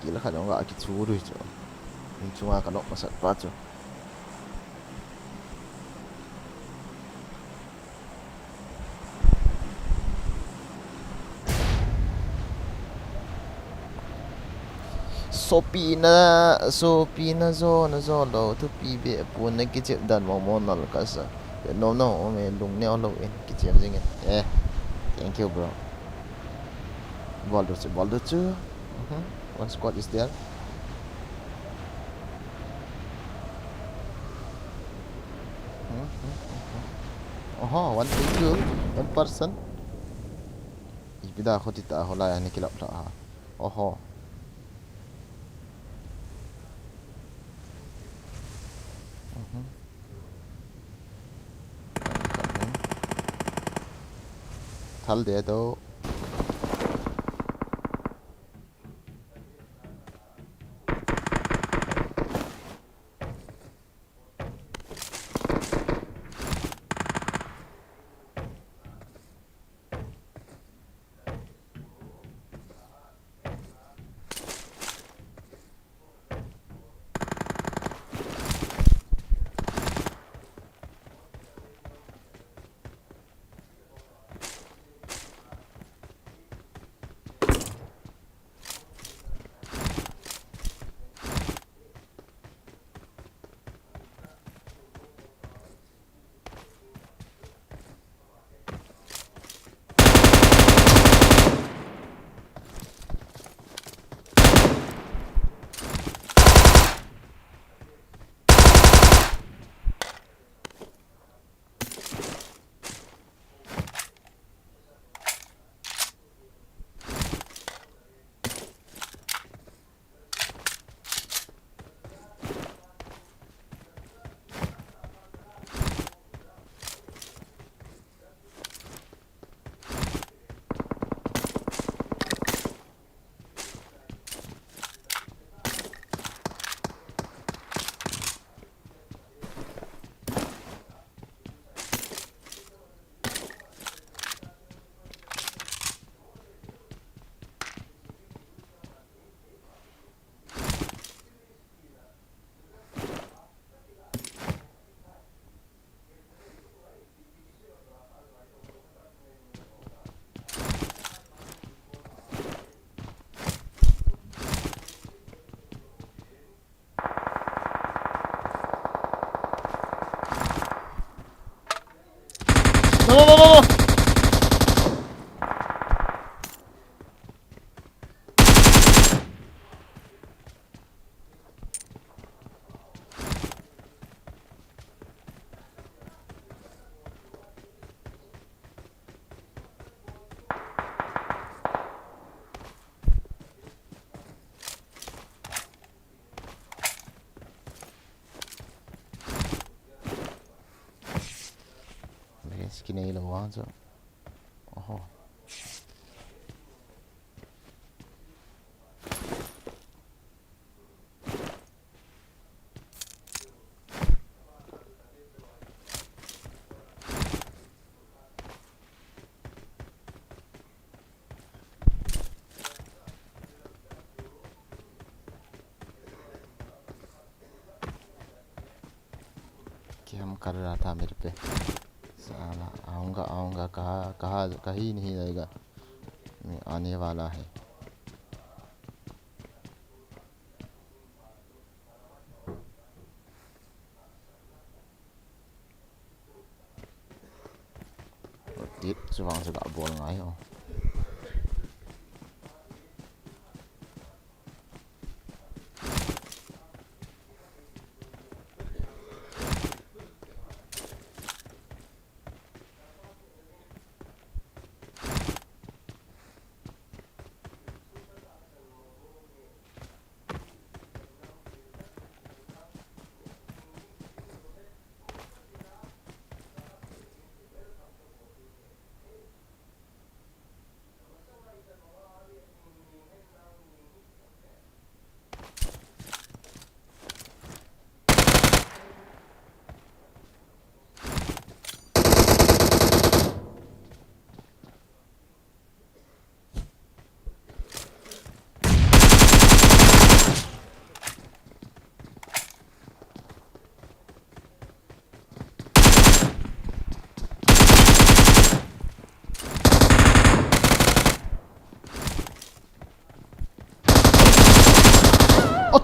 Kira khả năng ngã cái chú rồi cho. Nhưng chúng ta cái nó mà sạch quá cho. Sopina zo lo tu pi be pun na kichip dan mo nal kasa. No me lung ne lo in kichip jing. Thank you bro. Baldo chu. One squad is there. Oh, one single, one person. Ibida ako tita ako la ni kilap ta ha. Oh. Thal de do. No. Skinny little ones. Oh. क्या हम कर रहा था मेरे पे साला आऊँगा कहाँ कहीं नहीं रहेगा मैं आने वाला है tiếp cho vòng sẽ tạo buồn ngay không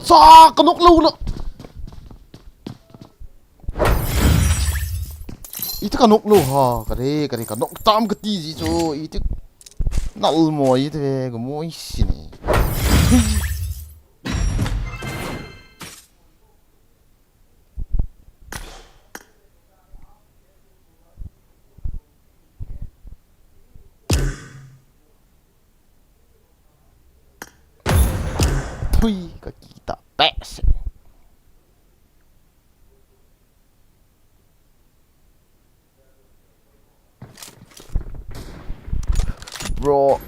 Sa kanok lula. Itu kanok lu ha, kare kanok tam keti ji so itu nal mo itu ve mo isini. Hui, kaki tak best. Bro,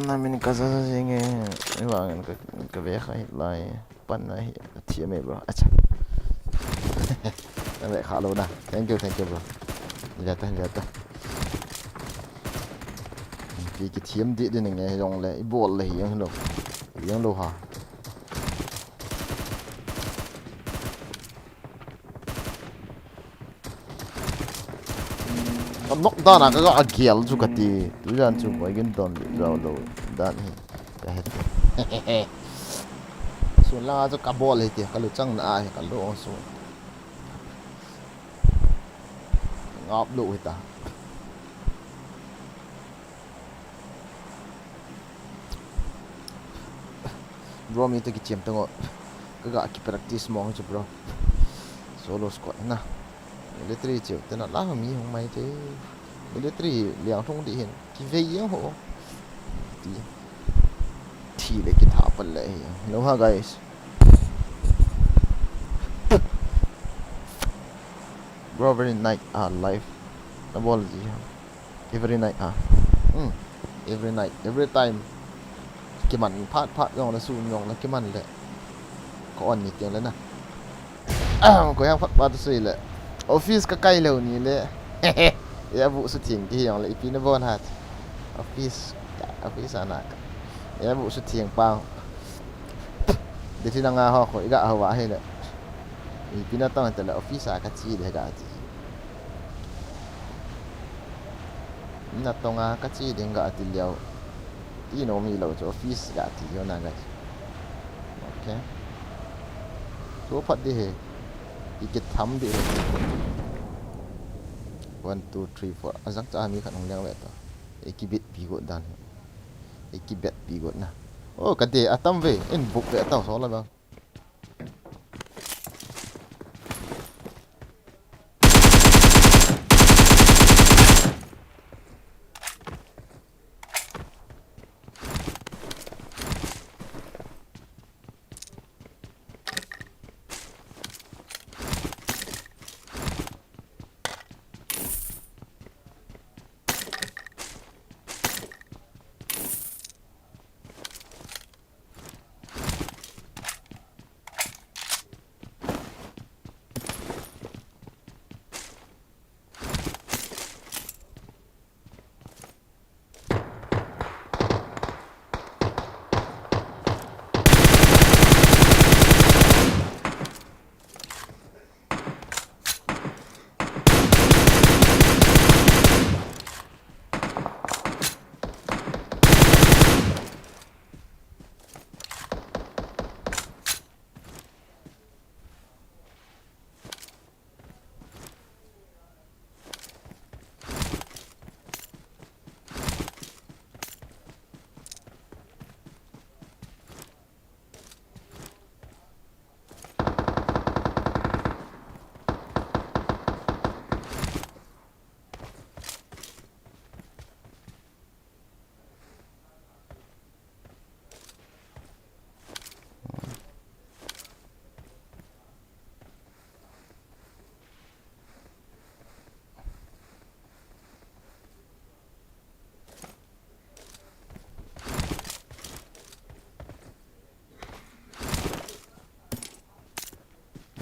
namin kasa sa singe. Iwangan ka veka hitlay. Panay TMA bro. Acha. Namin khalo na. Thank you bro. Lihat. Cái thiếm đi đến này dùng lại bộ lại yang lo ha con nóc đó là cái gọi kiel chú cái gì tú ra chú mấy cái đòn rau lo đan cái hết xuống la cho cả bộ lại thì cái lỗ trăng là cái lỗ xuống ngọc lỗ hết ta bro mi to kichim tango kaga ki practice mo ho bro solo squad na military chiu tena la mi hong mai te military liang thong di hin ki ve yang ho ti le ki tha pal le no ha guys bro very night live the ball every night every night every time cái màn phát dòng là sùn dòng là cái màn lệ có ổn nhỉ tiếng lên nè có em phát bắt suy lệ office cái cây lều nhỉ lệ ya vụ xuất hiện cái dòng lại pin nó bon hạt office anak ya vụ xuất hiện bao để thì đang họ khỏi gạ họ vả hay lệ pin nó tao là office cái chi để gạ gì nó tao cái chi để gạ thì liều you know me lo office ga ti yo na guys okay so phat di he ikit tham di 1 2 3 4 azak cha mi khan ngang le ta ekibit bi go dan ekibet bi go na oh ka de atam ve en book ve ta so la ba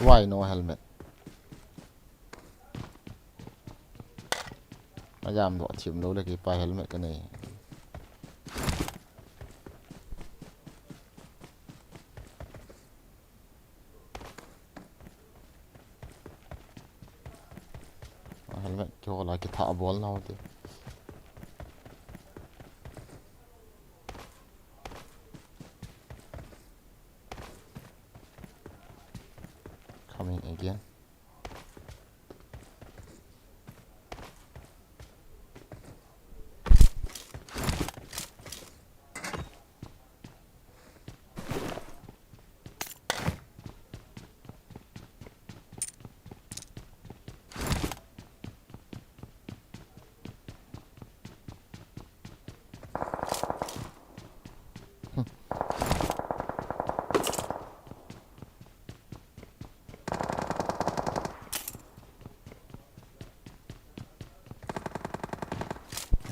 why no helmet ayam do chim lo le ki pa helmet cái này helmet cho là cái thả ball nào thì coming again.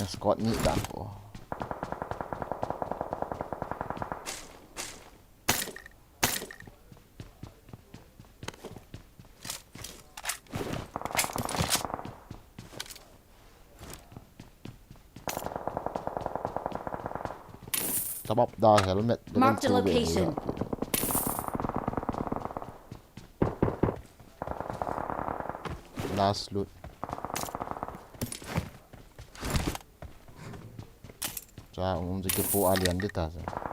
squad ni dan ko sabab da helmet Marked a location. last loot cha je po alien dita sa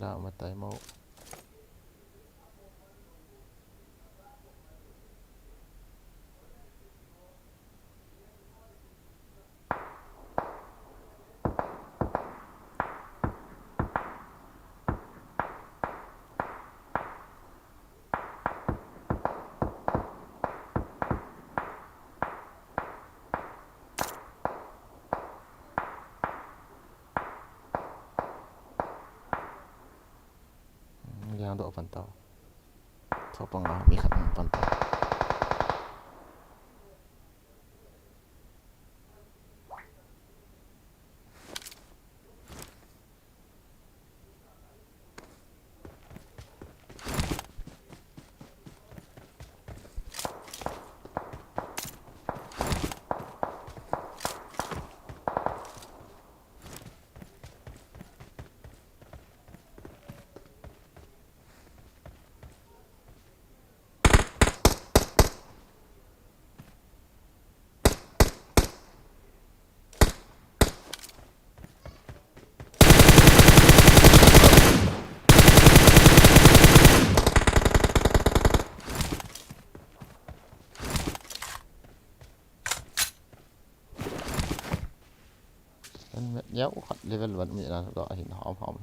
da matay mo yang do pantau to pang mi khat pantau nhau level 1 mi na do hin hom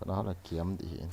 đó là kiếm điện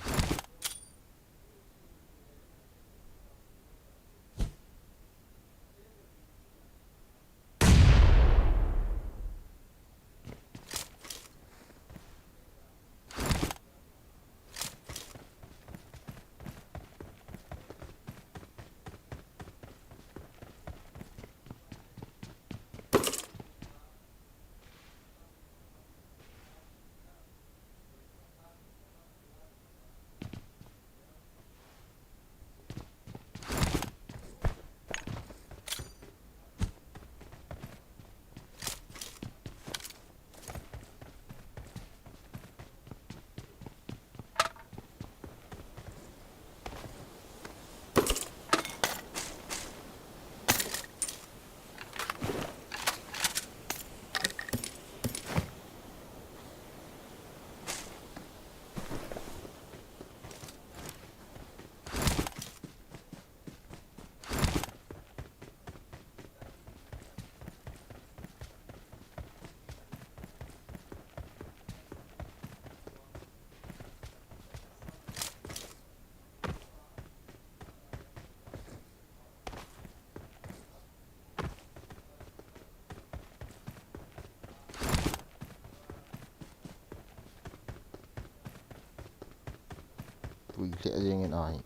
lùi lẹ riêng cái này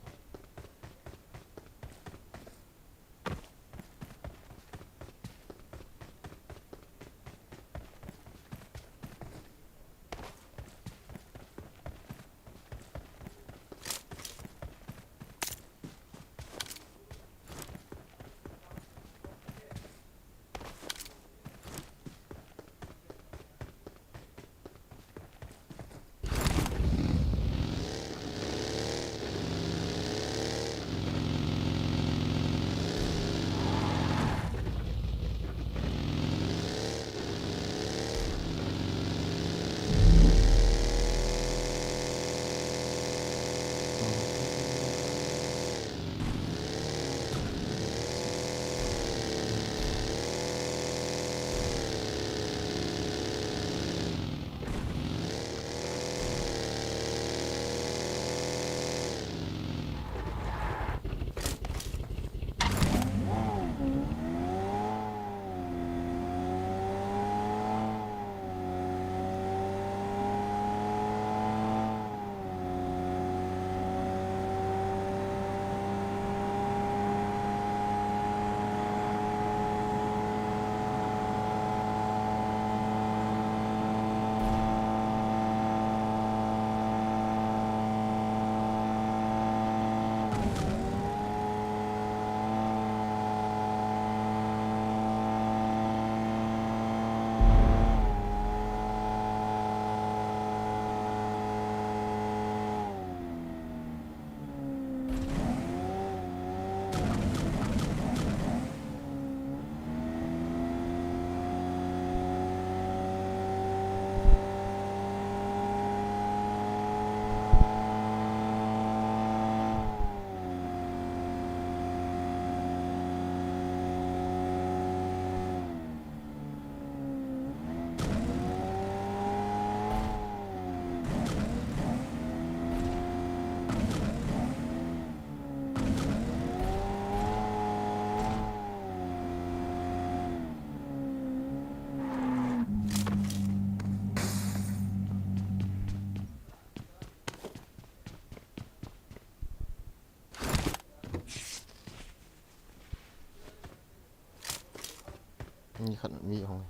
มีขนมมีของ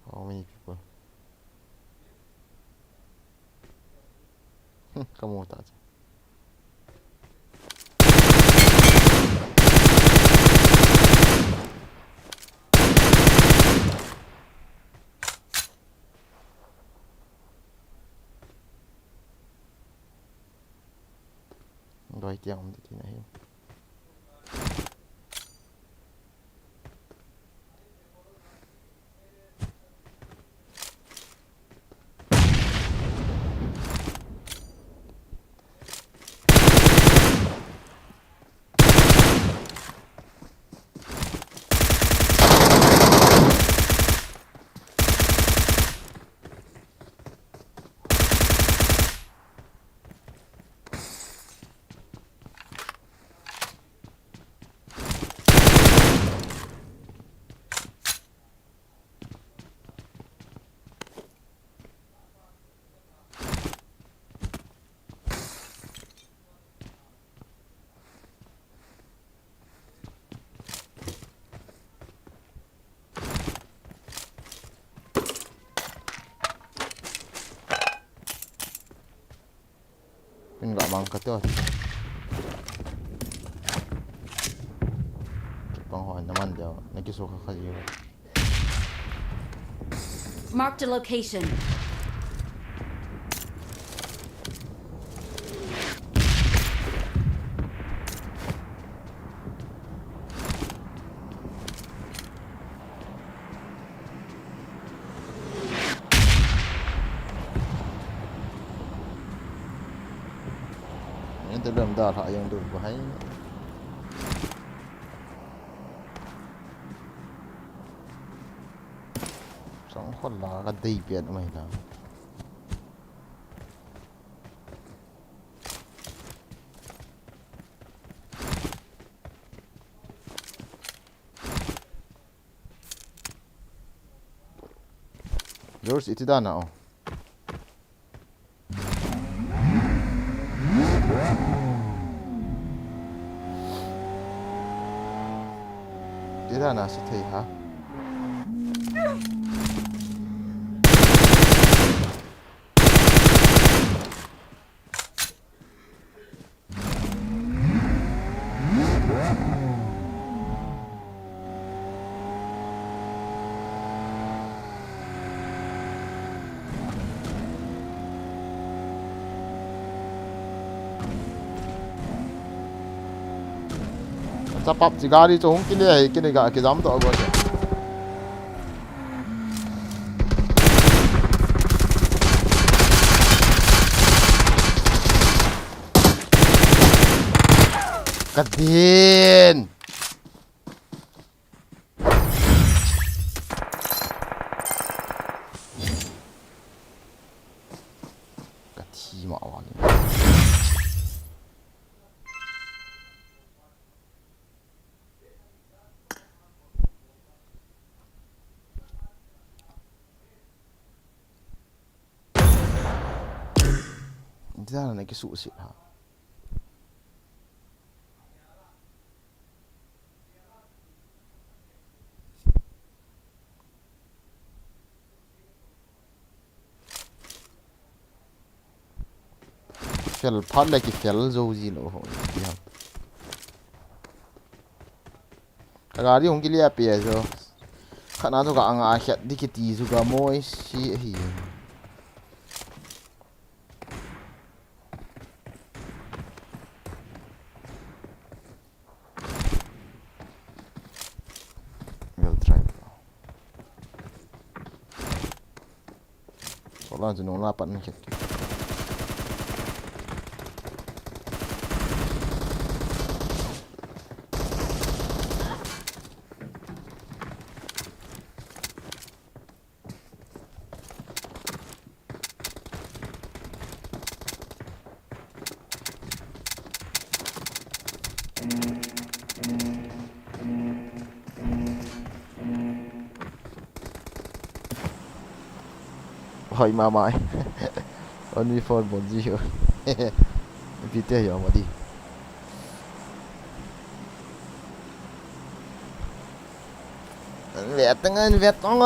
how many people kamu tak aja đôi tiếng thì này nggak mangkat tuh panghoan naman daw nagisuka kayo Marked a location. Ito lang dala yung doon bahay. Sốngคนละก็ดีเปลี่ยนไม่ได้ Yours Edam Nah oh. Edam Nah sẽ thấy hả? Sapap cigari cho hong kile kini ga ke jam to go se kadin kati ma awal Edam Nah cái sụ xịt hả? Fel phát lại cái fel dâu gì nữa hả? Cái gari hong kile ape rồi khả năng cho anh ai hiện đi cái tí rồi cả môi xí hi Soalnya jenung lapan nih. Hỏi mà mãi only for 1-0 Vite hiểu mà đi Vẹt tăng ơn vẹt tăng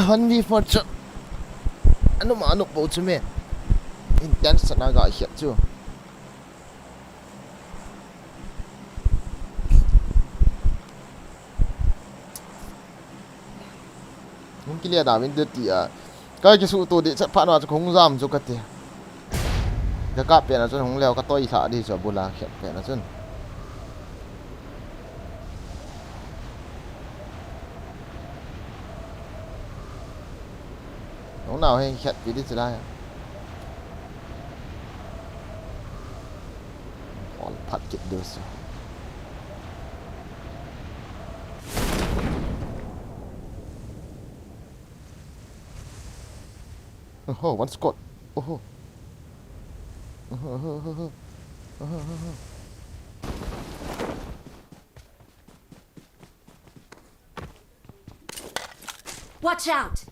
only for chợ Ano mà ano bộ chứ mẹ Intense na gọi hiện chưa Không kia đảo bên đưa tỉa cái số tôi để sắp phát vào không giảm cho cái tiền cái cặp này là cho không leo cái tôi thả đi cho bùn là hiện cái là chân lúc nào hay hiện cái đi từ đây còn phát kiện được rồi Oh, one squad. Oh. Watch out!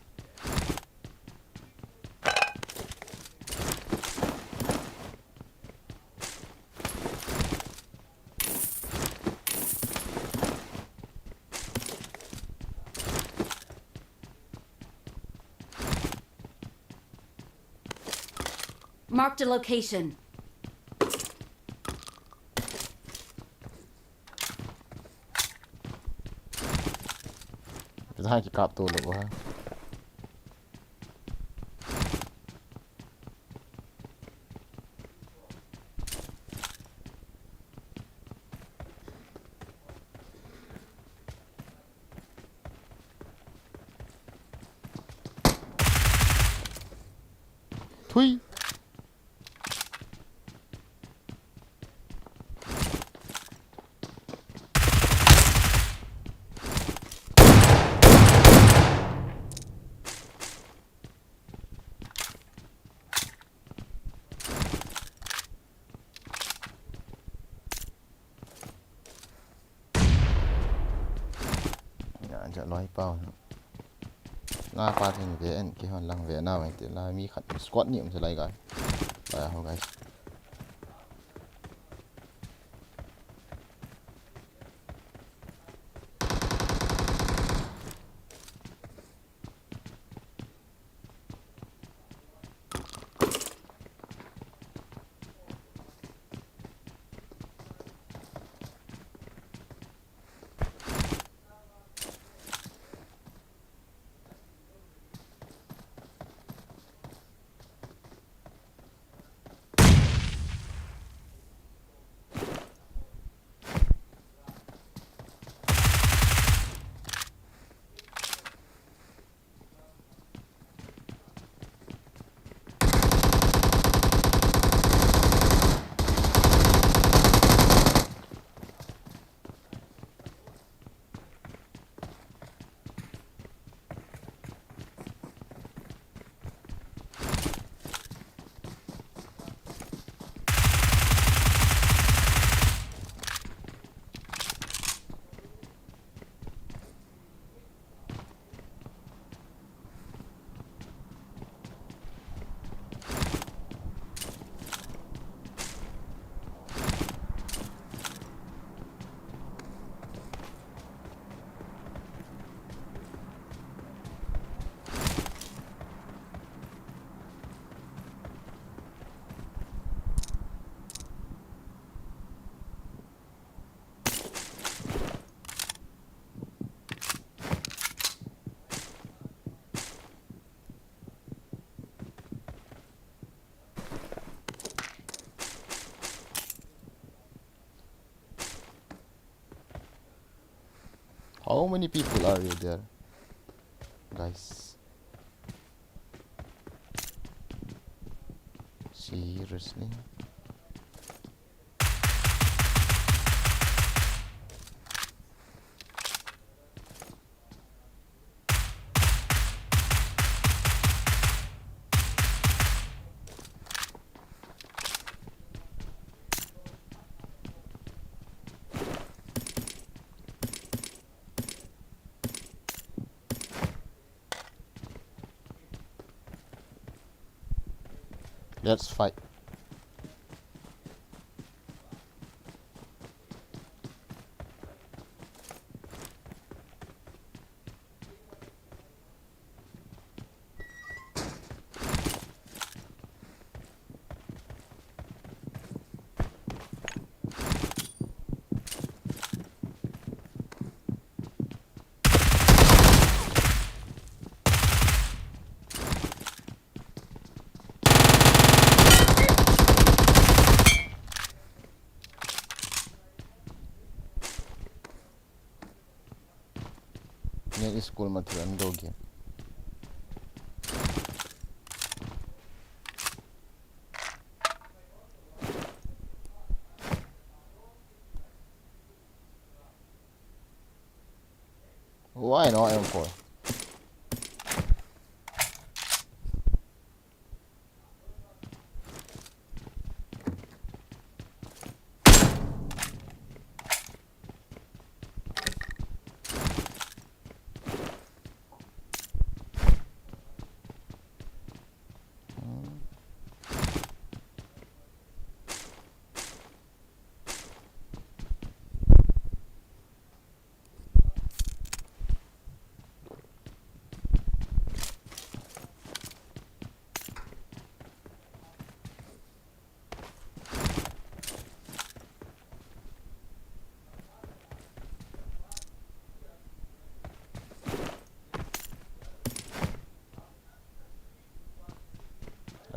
Marked a location. Hai cái cặp tôi được ha. Thui. Chả nói bao nữa. Nga patin ve en ki hon lang ve na weng te la mi khat squat ni se lai guy. Bye ho guys. How many people are you there, guys? Seriously? Let's fight. Ini school maturan dogi. Why not M4?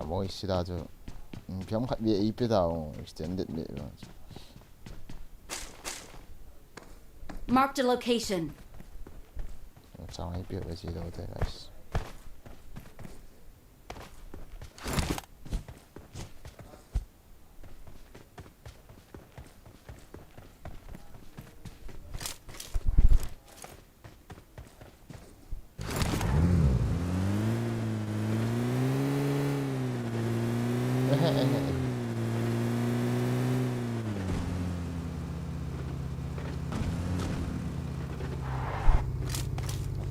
Mo isida jo piam khat bi ip da extended me. Marked a location. Chang ip ba ji do de guys.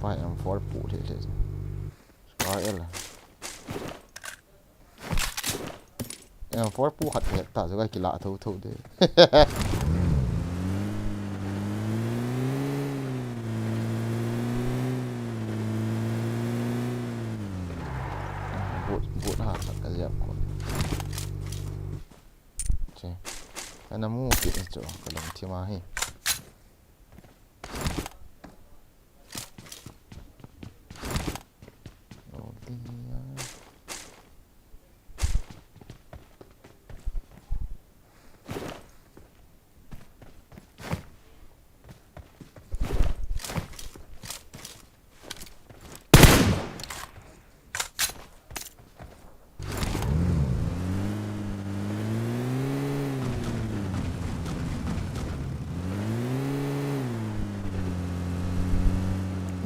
Phải M4 phụ thế thế. rồi là em phối pu hạt hết ta rồi cái lạ thâu thâu đấy buat hạt cái gì cũng chứ anh em mua cái chỗ cái lòng thiên ma hi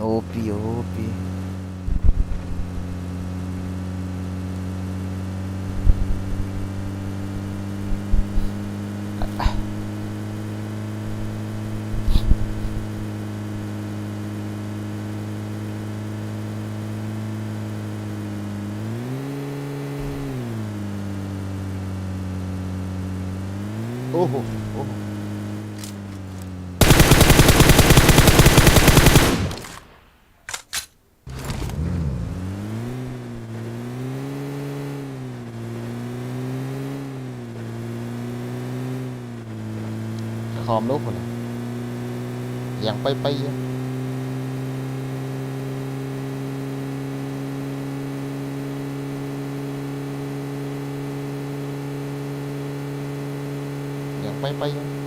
Opi, opi. Oh, oh. Khom lúc rồi nè dạng bay bay á dạng bay bay á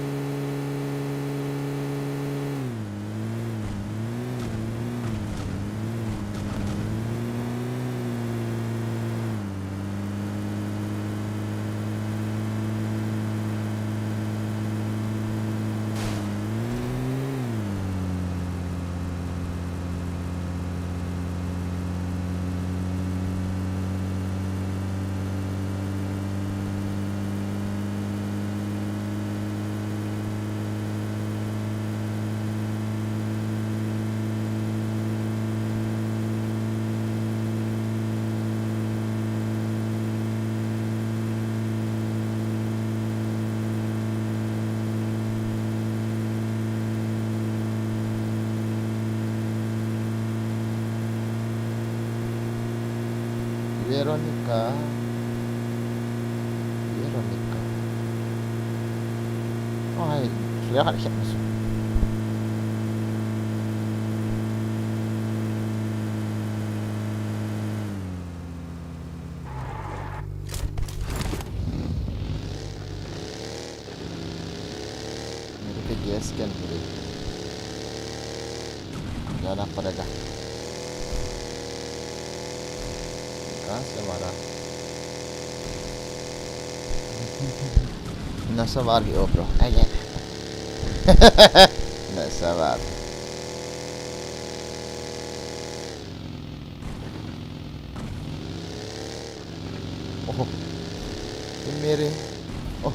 Veronica oh sudah ada siap masuk ini PGS kan dulu ya ada pada dah saya marah nggak sabar gitu bro aja nggak sabar oh ini miring oh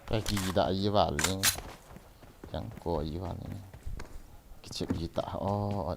kaki dah iwal ni yang ko iwal ni kecil kita oh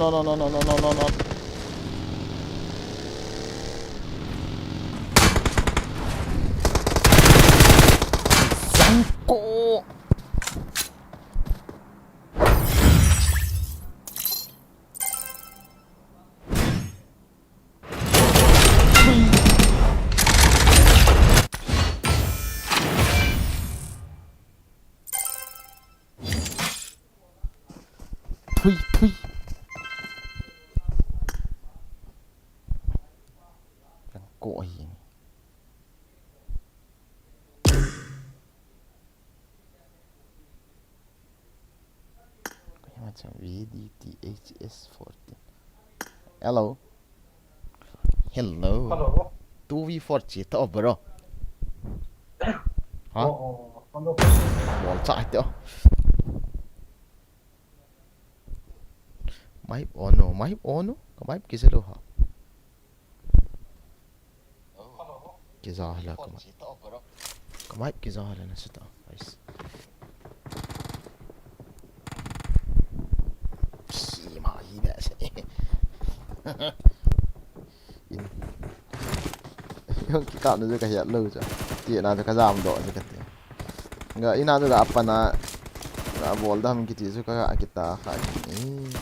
no. Sangko. Thui. Kok ini kayak macam VDTHS14. Hello 2v4 cerita bro hả bỏ chạy tiêu máy ono có máy kia sẽ đâu hả cái giò là có máy cái giò là nó sẽ tạo xì mà gì vậy yung kita na juga kayak lu aja dia na juga jam do juga dia enggak ina juga apa na bol dah kita juga kita ini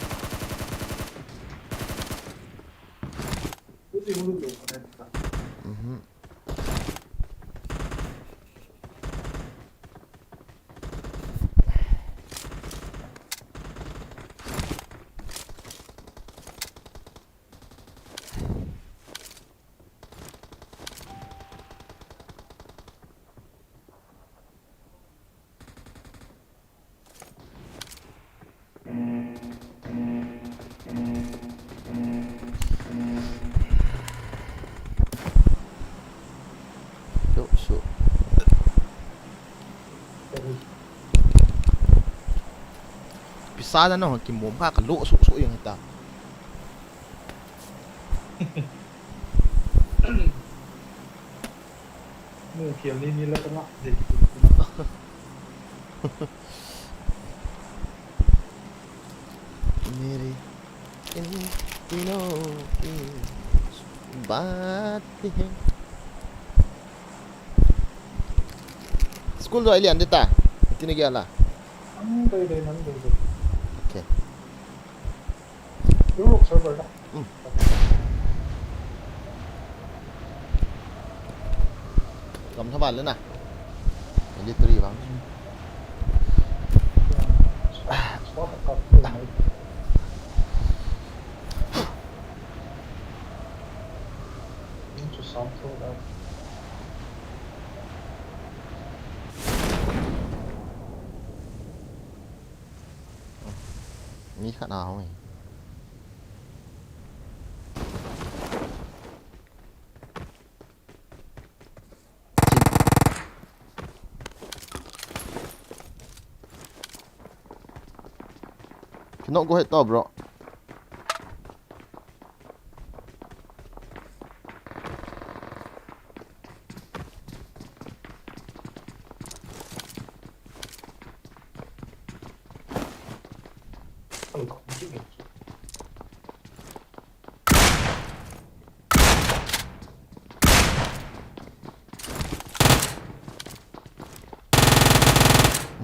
Sada no ki mom ka lo su yang ta Mưa kiểu ni lỡ lắm gì Miri Intino Bati School do ilian dita tinigala đây nắng đây Okay. Đúng server đó. Cầm tháp bàn nữa nè. Military vào. Nghĩ khả nào mày Cannot go ahead though bro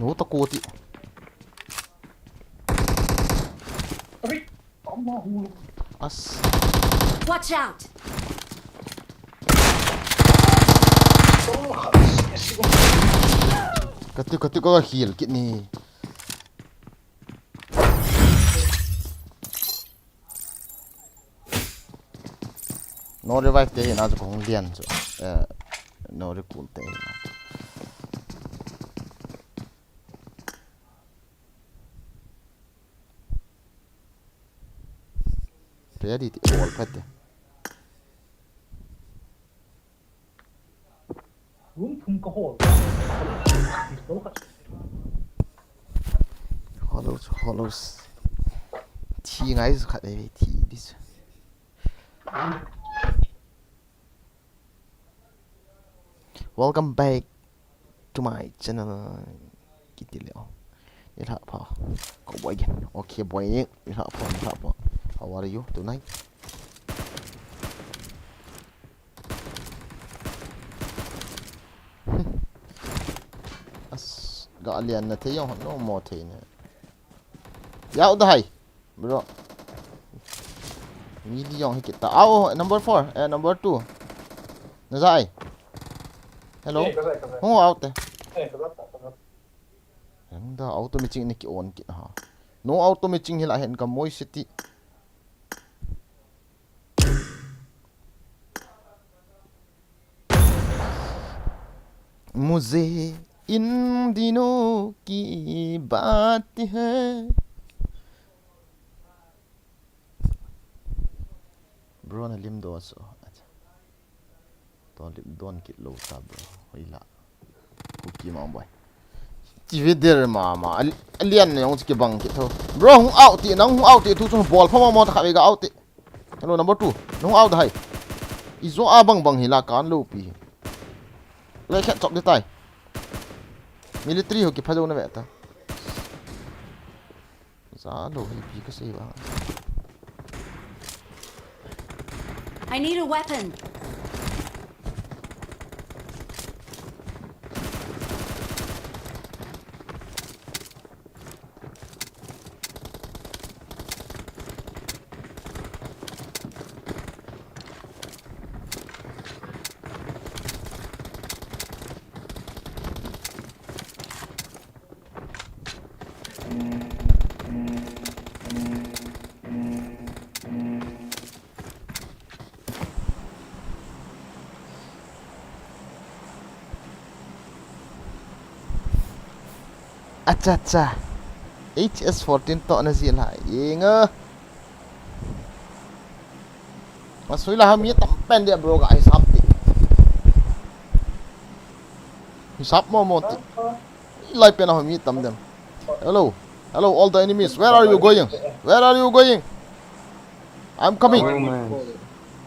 Nổ tao cô chị As Watch out! Katu kau heal kit ni no revive te na ju kong lian chu no recall te na ready ti all pate Room thum ka hol. hollows thi ngai zu khat ei thi this welcome back to my channel kiti leo it ha pa ko Boigin okay Boigin it ha pa how are you tonight as ga alian na the yo no mo the ne yao dai bro mi di yong kita au number 4 number 2 na sai hello oh out there da auto mi ching ni ki on ki ha no auto mi ching hila hen ka moi city मुझे इन दिनों की बात है bro na lim do so don kit lo ta bro hoila cookie ma boy ti vider ma alian ne yong ki bang ki tho bro hung out ti nang hung out ti tu chung ball phama mo ta kha ga out ti hello number 2 nung out hai izo a bang hila kan lo pi le khat chok de tai military ho ki phajo na ve ta za lo hi pi ka sei ba I need a weapon. Acha HS14 to na zila yenga masui la hami tampen dia bro ga hisap ti hisap mo ti lai pe na hami tam dem hello all the enemies where are you going I'm coming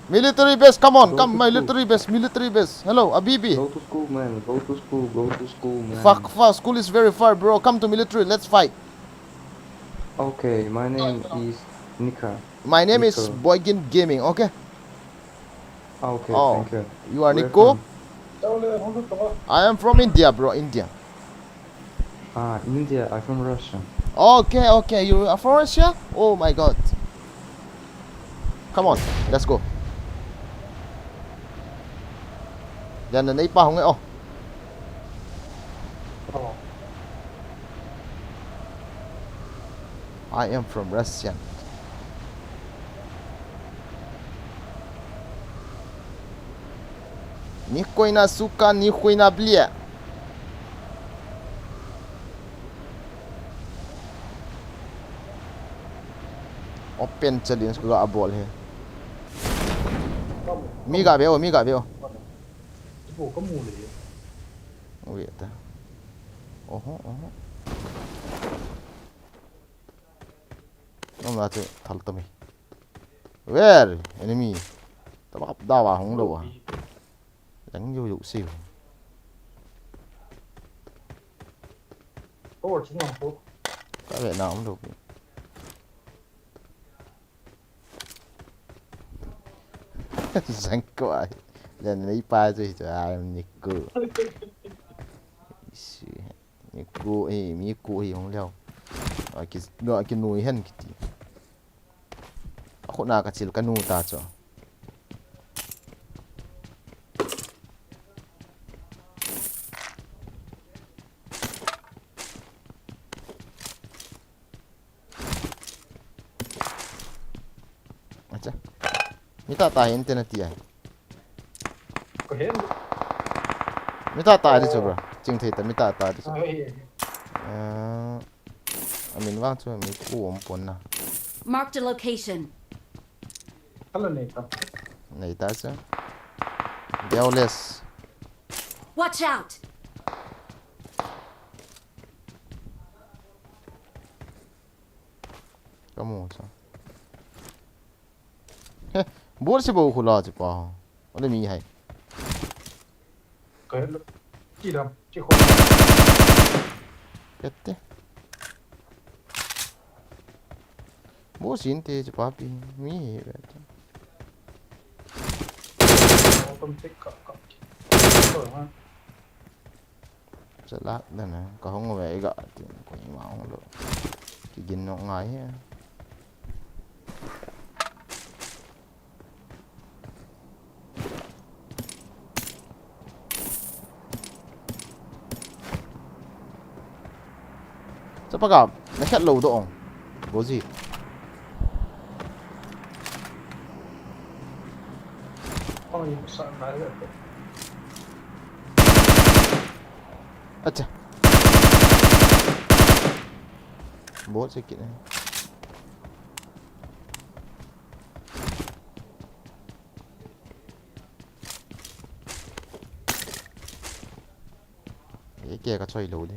military base come military base hello abibi Go to school, man. Go to school, man. fuck school is very far bro come to military let's fight Okay, my name is Nika. my name is Nico. Boigin Gaming okay Okay, oh thank you. you are Where Nico from? I am from India bro India India. I'm from Russia. okay you are from Russia oh my god come on let's go Yan na naipa hong oh I am from Russia ni khoi na suka ni khoi na blia open challenge ko ga ball he mi ga beo Bộ có mù lì. wait ta oho nó là chứ thật tâm where enemy tao bắt đau vào không đâu à đánh vô dụ siêu Có một chính là phố. có vẻ nào cũng được răng quại lần lấy pa rồi trời ai nhịp cửa nhịp cua ấy mi cua ấy không leo gọi cái nồi hen cái gì ako nakakatsil ka nuta cho acha mita ta internet ya hết mi ta tai đi chu bro ching thei ta mi ta tai đi chu mình vang chu mi ku om pon na Marked a location. khá là này tập nei ta chu Deoles Watch out! kamu cha he bor se bo khula chu pa ole mi hai cái chỉ làm chỉ khổ kette bor sin te chu pa pi mi he tâm tích cỡ rồi ha sẽ lát đây nè có không có vẻ gạ thì có những máu không được chỉ nhìn nó ngay á chắc bắt gặp nó khét lâu độ có gì ôi sợ nói rồi acha bố sẽ kiện này cái kia có chơi lố đi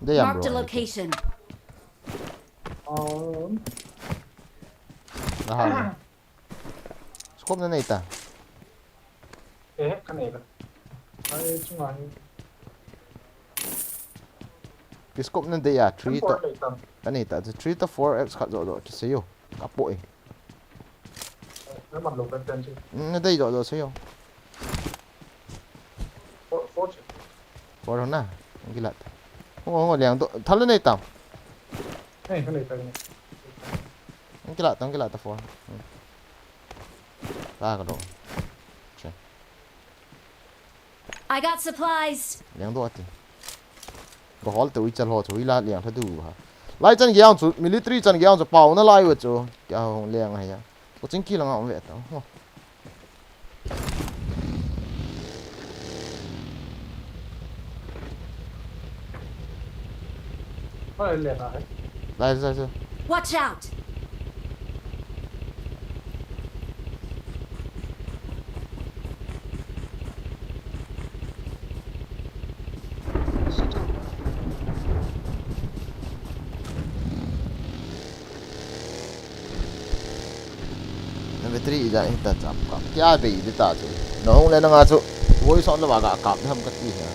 đây à Marked a bro location. nah scope na nita thế cái này là cái chung là cái scope na đây à 3 cái to con này tầm anita the 3 to 4x khát rồi thì sao cả bội nó mặt lục lên trên chứ na đây rồi sao phốt có đâu na cái lạt không có liền to thằng lên này tầm này cái này tầm này cái lạt ta phô ra cái đồ I got supplies. liền đồ thì có hol tự chân ho chui la liền thật đủ ha lại chân giang chu military chân giang chu pau na lai vậy chu cái hồng liền hay à có chính kia là ngọng vậy tao nó lại liền lại lại ra Watch out! Vetri ida ita chap ka kya be ida ta chu no hong le na nga chu voi son la ga kap tham ka ti ha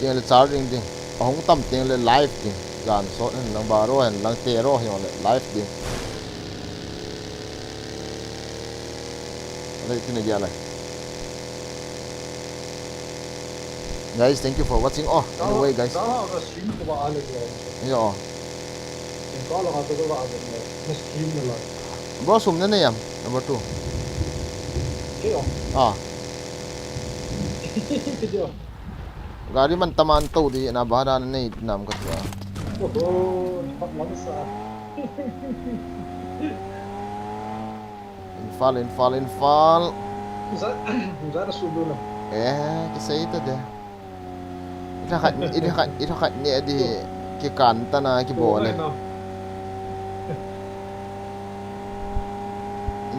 tiang le charging ding hong tam tiang le live ding gan so en lang ba ro en lang te ro hiong le live ding le tin ya la guys thank you for watching oh anyway guys đó là stream của bạnเลยyo có là tôi có bạn rồi nó stream rồi bro sum na yam number 2 cái không ah cái chưa gari man taman to di na bahara nei nam ka thua ô thật lắm sao infal giá nó sụp luôn cái sei ta de ita khat ne di ki kan ta na ki bo le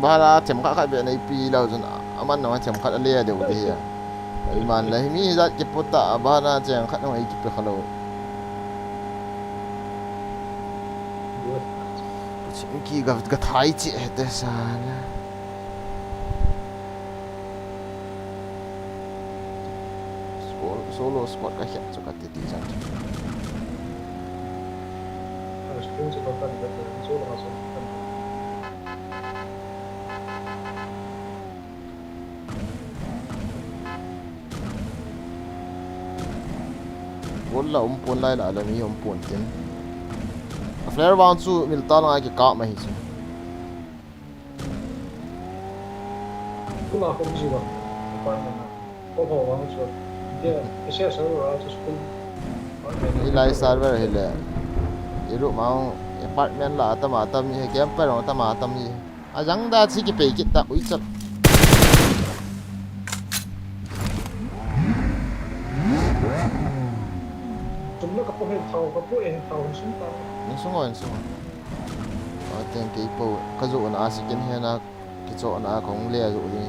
bahara chem kha be nei pi lo jun aman no chem khat le de di ya man la mi za ki puta bahara chem khat no ai ki pe khalo ki ga thai chi te sa solo squad ka hiat chu ka ti ti chan stream sẽ có cần cái số là số vốn là pon lai la la mi pon tin a flare round chu mil ta la ki ka ma hi chu cũng là không gì đâu quan là có hồ vào chỗ kia cái xe số rồi cho school Ilai server hele iru mau apartment la tama tam ni camper ong tama tam ni ajang da chi ki pe ki ta ui chal chúng nó có bộ hệ thầu chúng ta ni sungoi sung ten ke po ka zo na asikin he na ki cho na kong le zo ni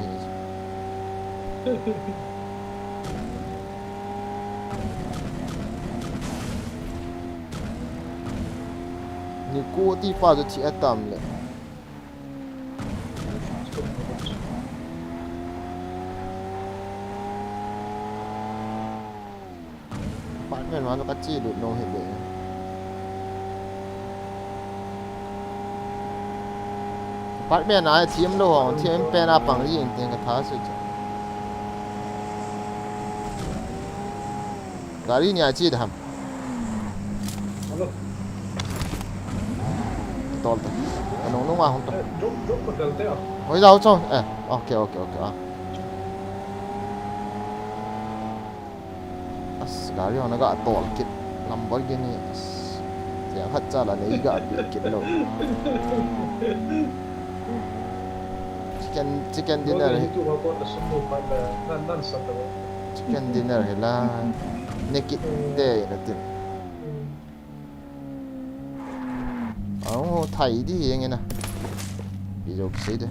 ni ko ti pa zo chi atam le apartment ma no ka chi lu no he le apartment na team lo hong team pe na pang yin ten ka tha su cha gari ni a chi dham alo tol ta anong no ma hong ta drop có del thế à hoi dao cho okay as gari ona ga tol kit Boigin Is ya khat cha la nei ga kit lo chicken dinner itu apa ada semua pada nan satu chicken dinner hela nekit de na tin thai đi nghe nè ví dụ xí đi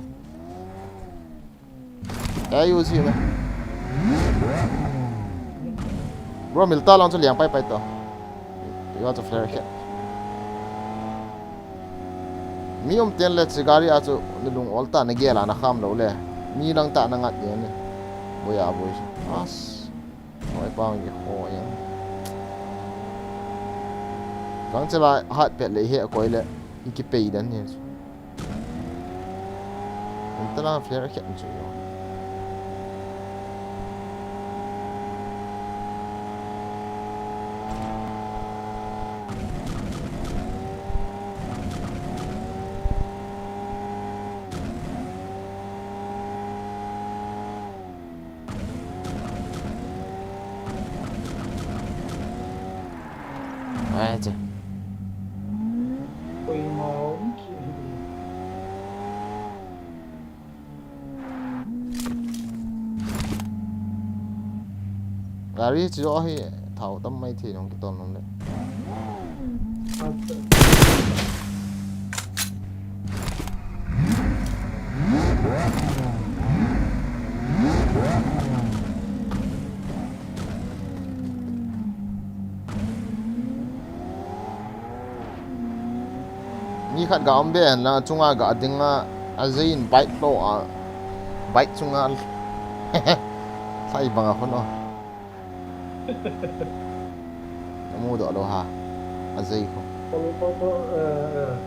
cái yêu gì mà bro mình ta làm cho liang bay to you want to flare cat mi tiền lệ cigari à cho lung alta na gela na kham lo le mi lang ta na ngat ye ne boya boy as oi pang ye ho ye gang chela hat pet le he koi le ki pe dan ne ta la flare cat chu yo Aja. Ôi máu Gari cho hi thảo tâm mấy thì nó cái toàn luôn đấy. Ni khat ga ambe la chunga ga dinga azain bike lo a bike chunga sai banga khono amu do lo ha azai ko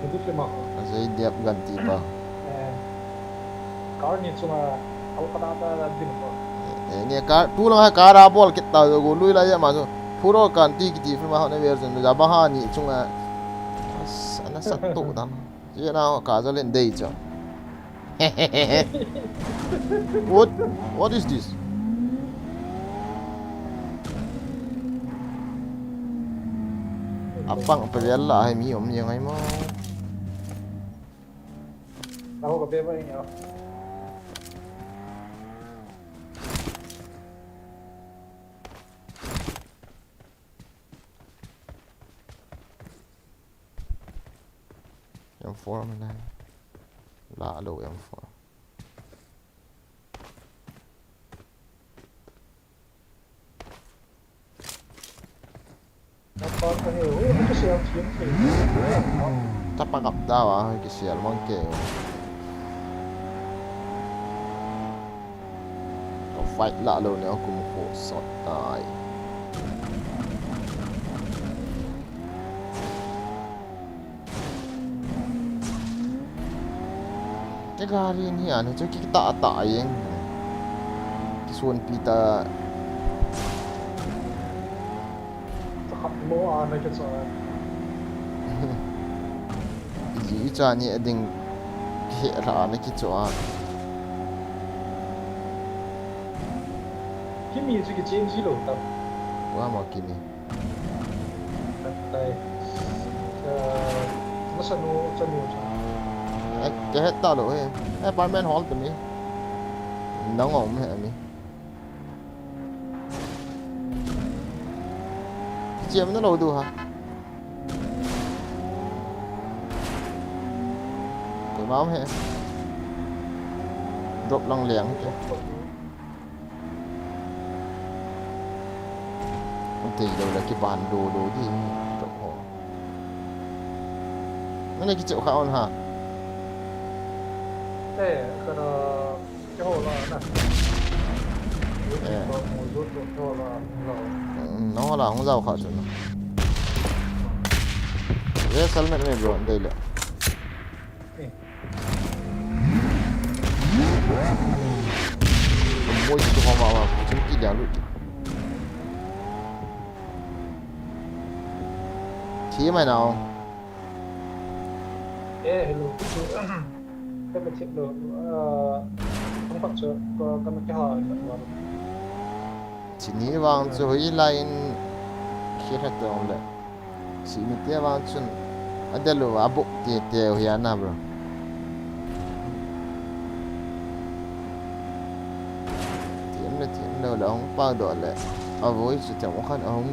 itu cuma azai diap ganti pa kalau ni cuma kalau kata din ko ni ka tu lang ha kara bol kitta go lui la ya ma so puro ganti ki ti ma ha ne version da ba ha ni chunga ana sattu dan ye na ka zo len dei cho what is this apang perella hai mi om yang ai mo tahu ke apa ini yang four mana la lo yang four apa ke itu siap siap tapa kap dawa ki sial mangke o fight la lo ne aku mo sot tai cái gari ni anu cho kita ta yang kisuan pita mau ada ke soal ji cha ni ading he ra na ki choa kimi itu ke change lo tak wa ma kini đây nó sẽ nô cho nhiều cái hết tao rồi apartment hall tụi mi nó ngon hả mi chiếm nó đâu tu hả cái máu hả drop lăng lẹng hết không thì đâu là cái bàn đồ gì trộm họ cái này cái chỗ khảo hả thế cái hồ là nè nó là không giàu khảo chuẩn ये सल में bro đây là mỗi cái hoa vào chúng chỉ đào luôn chỉ mày nào hello cái mình chịu được không phát trợ có cái hỏi chỉ ní vàng cho hối line khi hết rồi lại chỉ mình tiếc vàng chun anh đây là abo tiệt hiền na bro tiệm đâu là không bao độ lại ở với sự chẳng có khăn ông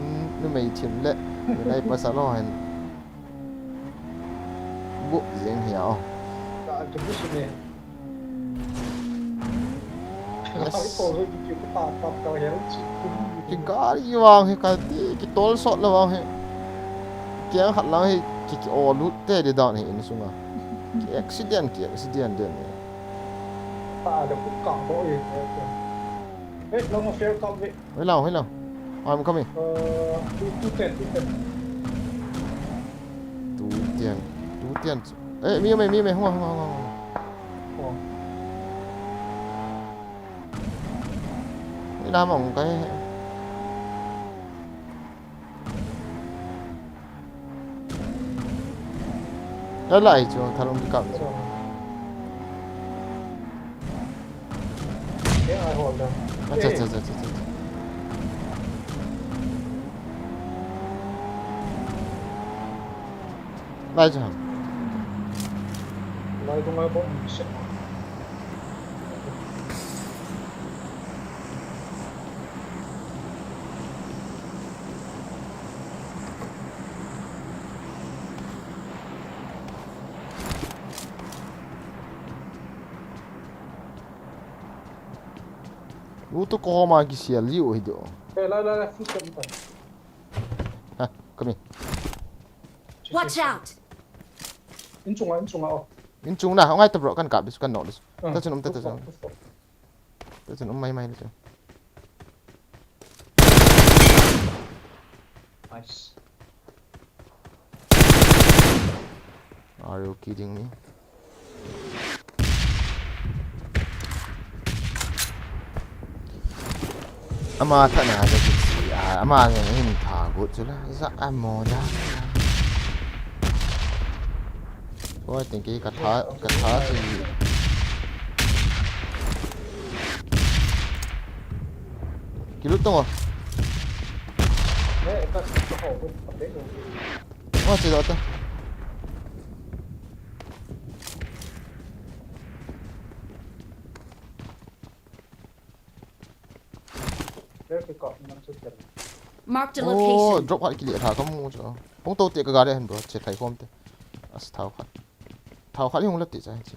nó mày chiếm lệ ở đây pas sao lo hành bộ riêng hiểu chụp bút này nói phổ rồi chụp cái tạt cao héo cái cá gì vàng cái tol sọt là vàng hay cái hạt lang hay cái ô lút thế để đòn hay nó xuống à cái accident đấy ta được cũng còng bộ gì hey long of fair come vậy hello I'm coming tu tiền ê mi không cái đám ông cái đó lại cho thằng ông đi cầm cái ai hồn đâu Chà. Lại cho nói cũng nói bụng sẽ lu to ko ma ki sia liu hi do la phút chậm tay ha come Watch out! in chung à in chung na ngai tập ro kan ka bis kan no dis ta chun mai le cho nice are you kidding me ama thana da ki ama ne hin tha go chula za amo da ôi tình cái thả thì cái lúc tung à đấy các hồ cũng đấy rồi ôi trời ơi cái cọp nó xuất hiện Marked a oh location. drop hại cái liệt thả không mua cho không tô tiệt cái gà đây hẳn bro chết thầy không thế thao khát không lật tiệt ra chứ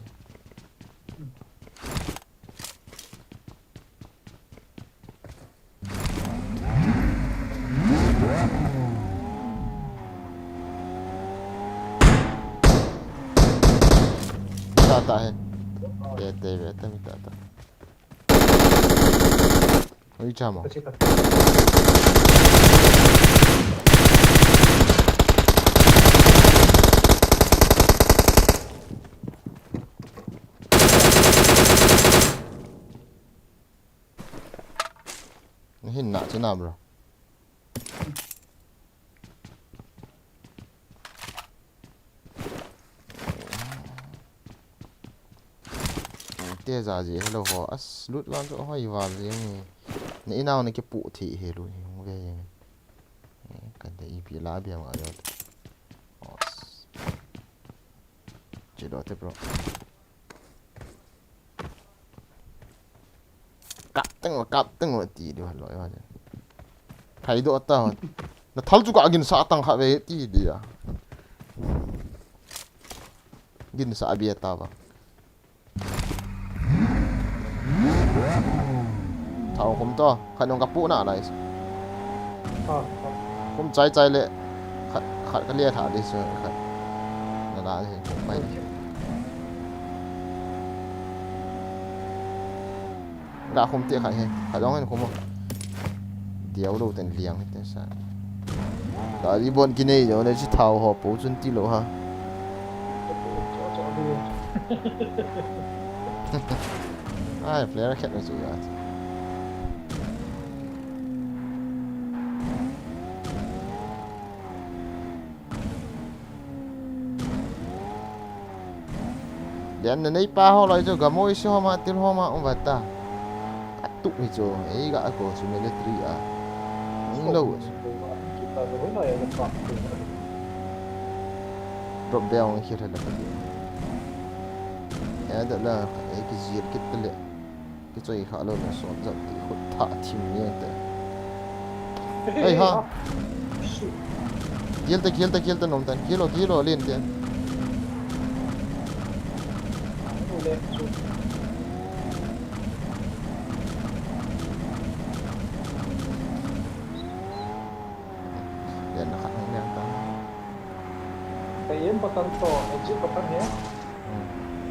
ta hết để về ta mi ta ôi chamo hin nạ chứ nào bro tia giả gì hello ho as lút lan chỗ hoài vào gì nãy nào này cái phụ thị hết rồi không ghê cái đấy bị lá bèo ở đó chỉ đó thế bro cắt tăng một tí đi vào lối vào thấy đó tao nó tháo chú cả gin sa tăng khá về tí đi à gin sa bia tao vào tháo không to khăn ông cặp bũ nè này không trái lệ khăn cái lia thả đi rồi khăn là gì không may đã không tiếc khải đó hay không không điều đâu tên liang hết sao đã đi bọn kia này rồi này chỉ tháo họ bố chân tí lộ ha ai flare khét nó rồi dan nanay pa ho lai jo gamoy si ho ma til ho ma ông ta atuk ni jo ei ga ko su military a ang lâu kita rồi nói là còn drop down khi ra là ya da la ei ki zir kit le ki choi kha lo na so za ti khot tha thim ni ta ei ha kiel ta nom tan kilo len ten dan nak yang ta cái em bắt đầu to em chỉ bắt đầu nhé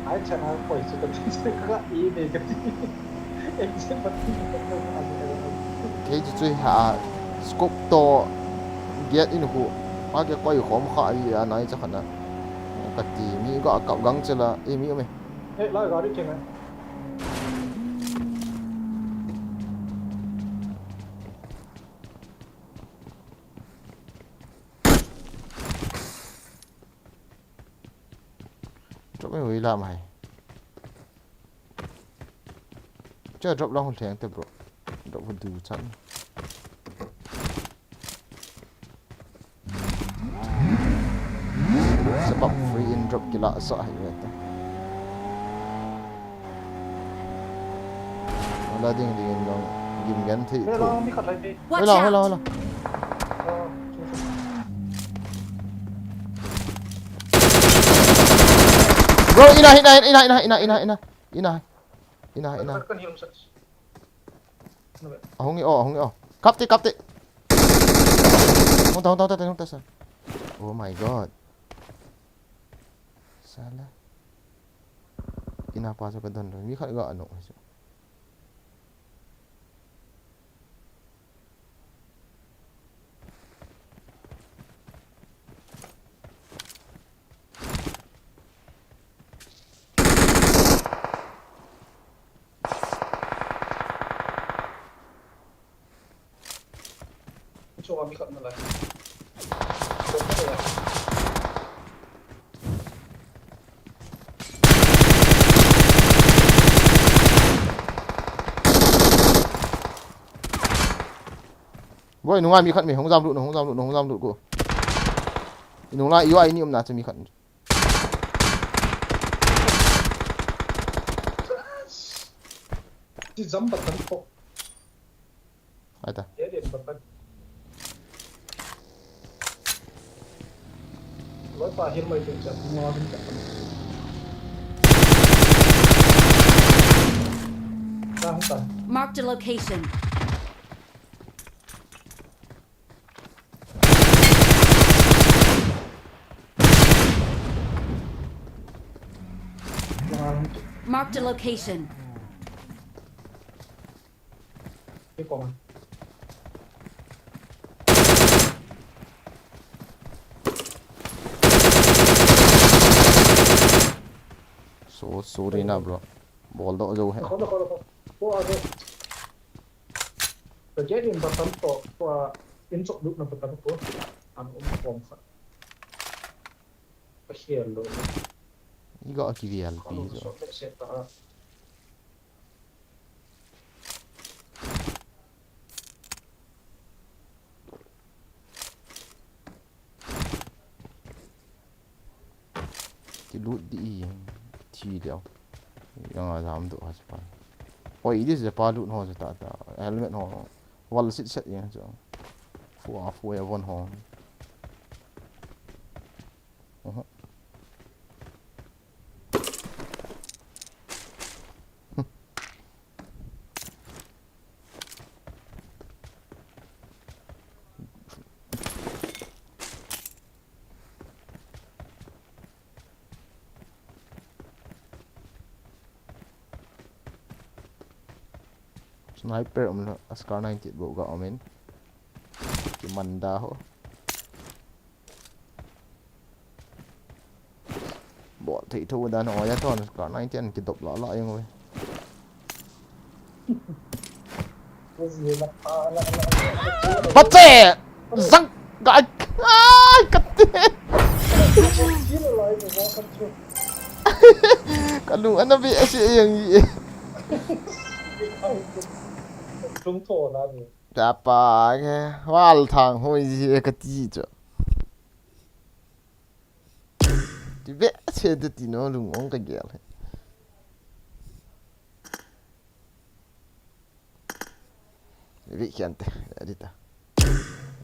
ai chẳng ai quay sự tập trung sẽ có ý về cái gì em sẽ bắt đầu cái chui hạ scope to get in hu ma cái quay khom khai à nói chắc hẳn cái gì mi có cậu gắng chưa là em mi mày ê nói gọi đi chừng này drop mấy người làm hay chơi drop long thèn thế bro drop phần từ chắn sebab free in drop gila sok hay kata ada ding long game ganti ê lo mi khẩn lại đi Watch out! hello bro ina con hiểu sao không nghe cắp ti không tahu sao oh my god salah kenapa saya kedon ni kan enggak anu cho mi khẩn lại Boy nungai mi khat mi hong jam lut ko nungai UI ni na che mi khat chỉ dám bật tấn công ai ta để điện bật tấn lối vào hiên mây tình trạng ngon bên cạnh ra không cần Marked a location. Marked a location. cái còn sorry na bro ball do jo hai không được qua đây rồi chết điện bật tấn to qua in chụp được là bật tấn của anh cũng còn phải cái hiền rồi iga kivial pi không jo được sẽ ta ki loot đi chi liệu yang làm được hết pa oi đi sẽ pa loot ho sẽ ta helmet ho wall sit set yang cho fu evon ho sniper om askar 90 bộ gạo men cái manda ho bộ thị thu đã nói ra thôi askar 90 anh cái độc lọ lại không ơi bắt xe răng gãi cắt cả đúng anh nó bị sẽอย่างgì trung thổ là gì đã pa cái wal thang hoi gì cái gì chứ thì bé sẽ được tí nó luôn ông cái gì vậy vị khen thế đi ta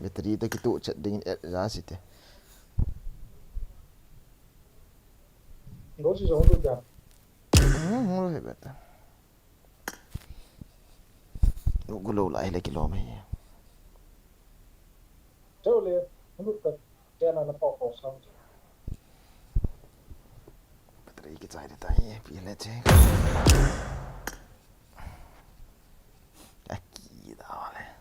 battery ta cái tụ chặt đinh ra xí thế nó chỉ giống được nhỉ không phải vậy nó có lâu lại là cái lò mày chỗ liền nó được cái cái này nó bỏ xong battery cái trái tay bị lệ thế kaki đó này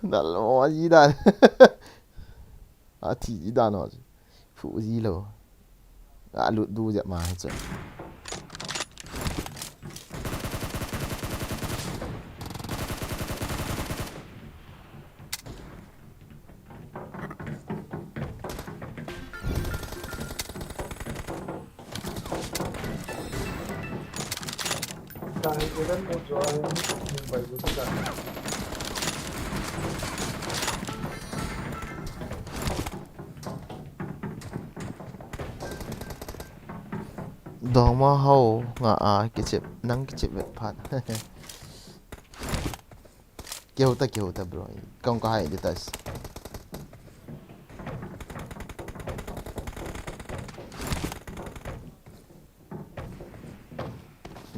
đó là gì đó thì gì đó nó phụ gì rồi lụt đu dẹp mà hết rồi cái đất một rồi mình phải giữ tất cả đó mà hậu ngã cái chip nắng cái chip vẹt phát kêu ta bro không có hay đi ta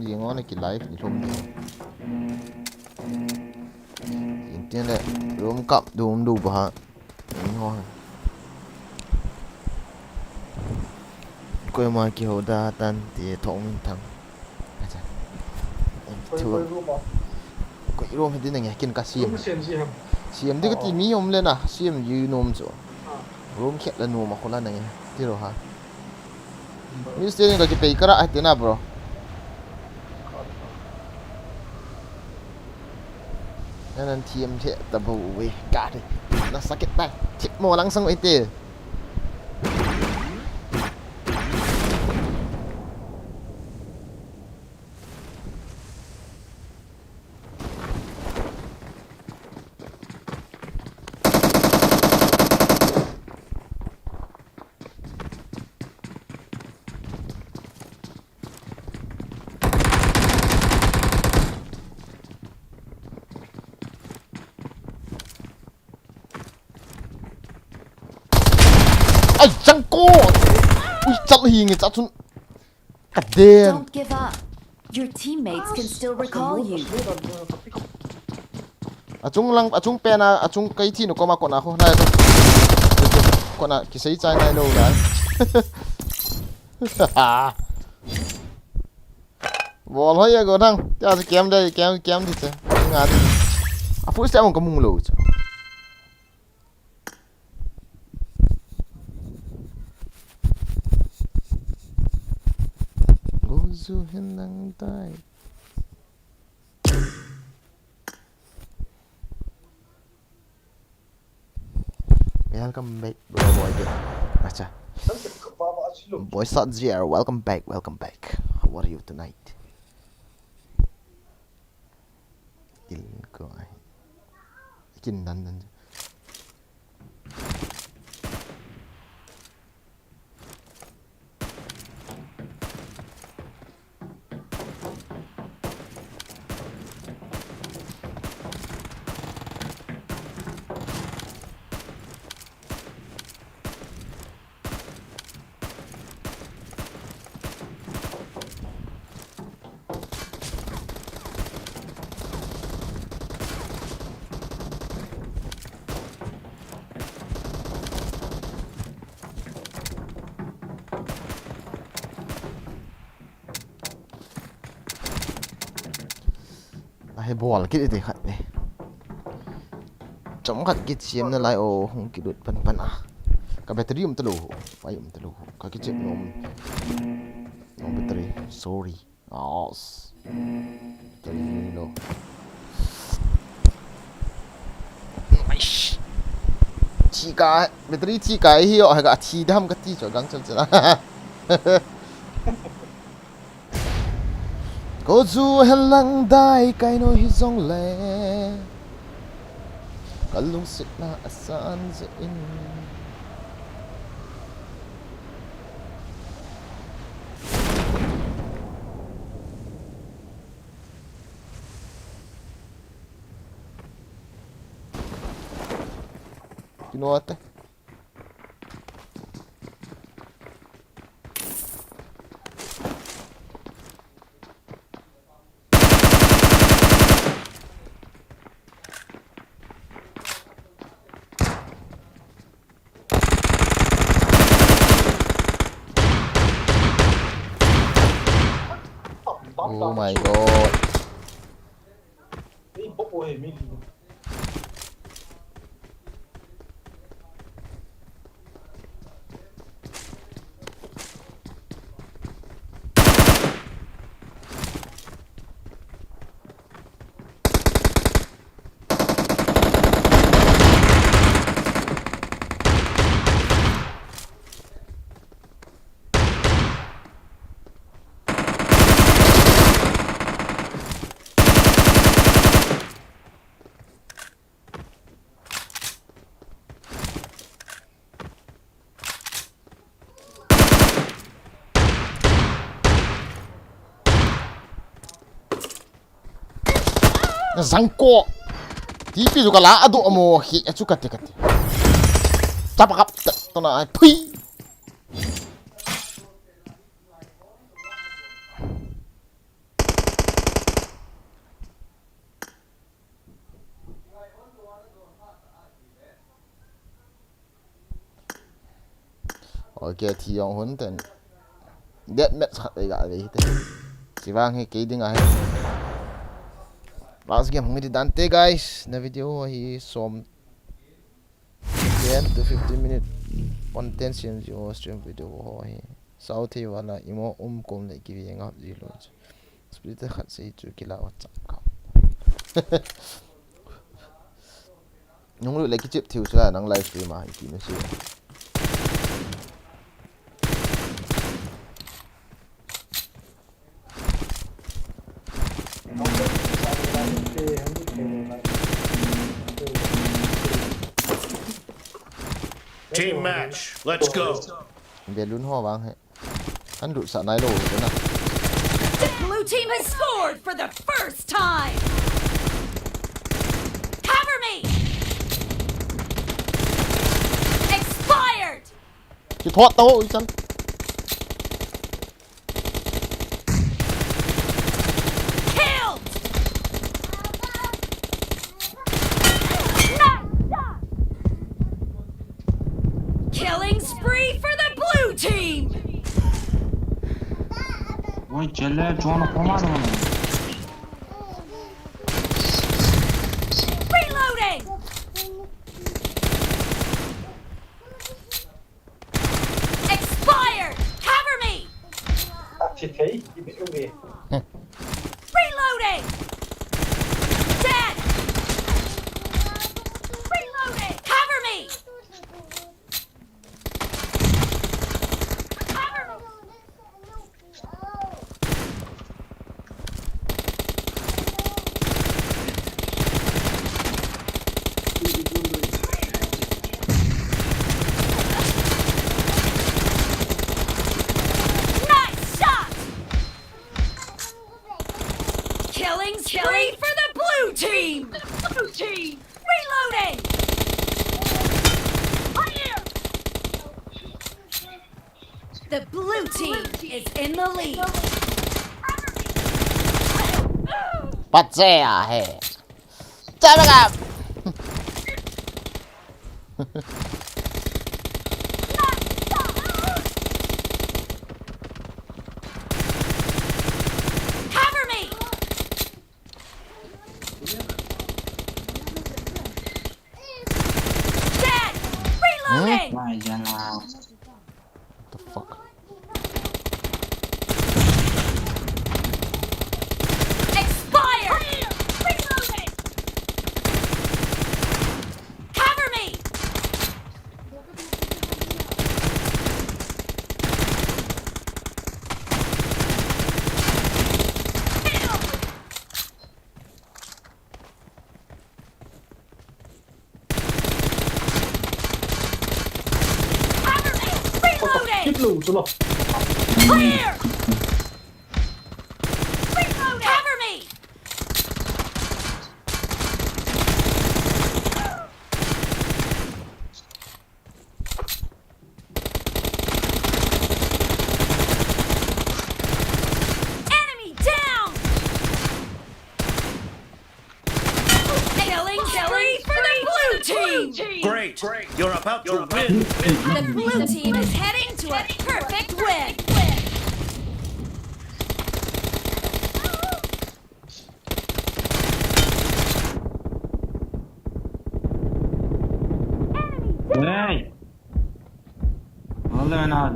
gì ngon này cái live thì không tiền đấy đúng cặp đúng đủ bà ngon coi mà kiểu đã tan thì thông minh thằng quay coi room thì này kiên cá xiêm xem gì hả xiêm thì cái tí mi om lên à xiêm dư nôm rồi room khét là nôm mà không là này thì rồi hả Mister ini kaki pay kara itu na bro nan team cek tabu weh gak deh nak sakit tak cek mau langsung itu ai chẳng có ui chặt hình chặt xuống cắt đen Don't give up. Your teammates can still recall you. chung pena chung cái thi nó có mà còn nào không này còn nào cái sấy trái này đâu đấy bỏ thôi ya còn thằng cha sẽ kém đây kém thì sao ngã đi à phút sẽ một cái mùng lù dù hình nắng tay welcome back bro Boigin acha boy Sadzier welcome back how are you tonight il ko ai kin nan hay bol cái gì khát này trong khát cái chiếm nó lại ô không kịp được pan à cái battery telu phải telu cái chiếc nom battery sorry battery no chỉ cái battery chỉ cái hiểu hay cả chỉ đam cái chỉ cho gắng chân chân có dù hẹn lăng đai cái nỗi hi dòng lệ cả lung xịt na asan zin you know what oh my god Đi bộ hệ mình. Zangko tipi juga lah aduh mo hi acu kate capakap tona pui oke thì ông huấn tên dead match hạt đấy gạ đấy thế chỉ vang hay cái tiếng ai last game hungri dante guys na video hi som 10 to 15 minute content sim jo stream video ho hi sauthi wala imo kom le ki nga ji lo split khat se chu kila wa chap ka nhung lu le ki chip thiu sa nang live stream ma ki me se Team match. Let's go. Dia lun ho bang he. Anh đụng sợ nái đồ thế nào? The blue team has scored for the first time. Cover me. Expired. Chị thoát tao chân. Killed. Killing spree for the blue team. Ой, челе, Джон, помада. Reloading. Expired. Cover me. Chị thấy chị biết không gì. Reloading. Dead. Reloading. Cover me. Cover me. Nice shot. Killing spree for the blue team. Blue team. Reloading. Fire. The blue team is in the lead. Bắt xe à hè. Chạy vào gặp. Cover me. Jala. What the fuck? Expired! Reloading! Cover me! Cover me! Reloading! คิดหลูสุดหรอ Clear! Reloading! Cover me! Enemy down! Killing spree for the blue team! Great! You're about to win! The blue team is heading to a perfect win! Hey! Hold on now.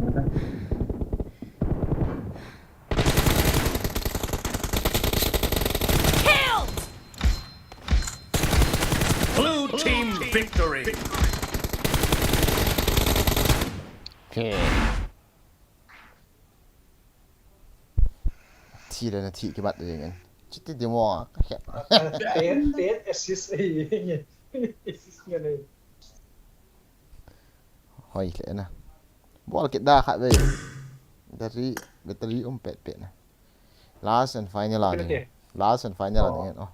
Killed! Blue team victory! โอเคทีละนาทีกี่บาทเองชิดติดดีมั้งแค่ เตสแอสซิสต์เงี้ยแอสซิสต์เงี้ยเลย หอยเลยนะบอลเก็ตได้ค่ะเว้ยแบตเตอรี่เป็ดนะ last and final อะไรเนี่ย last and final อะไรเนี่ยอ๋อ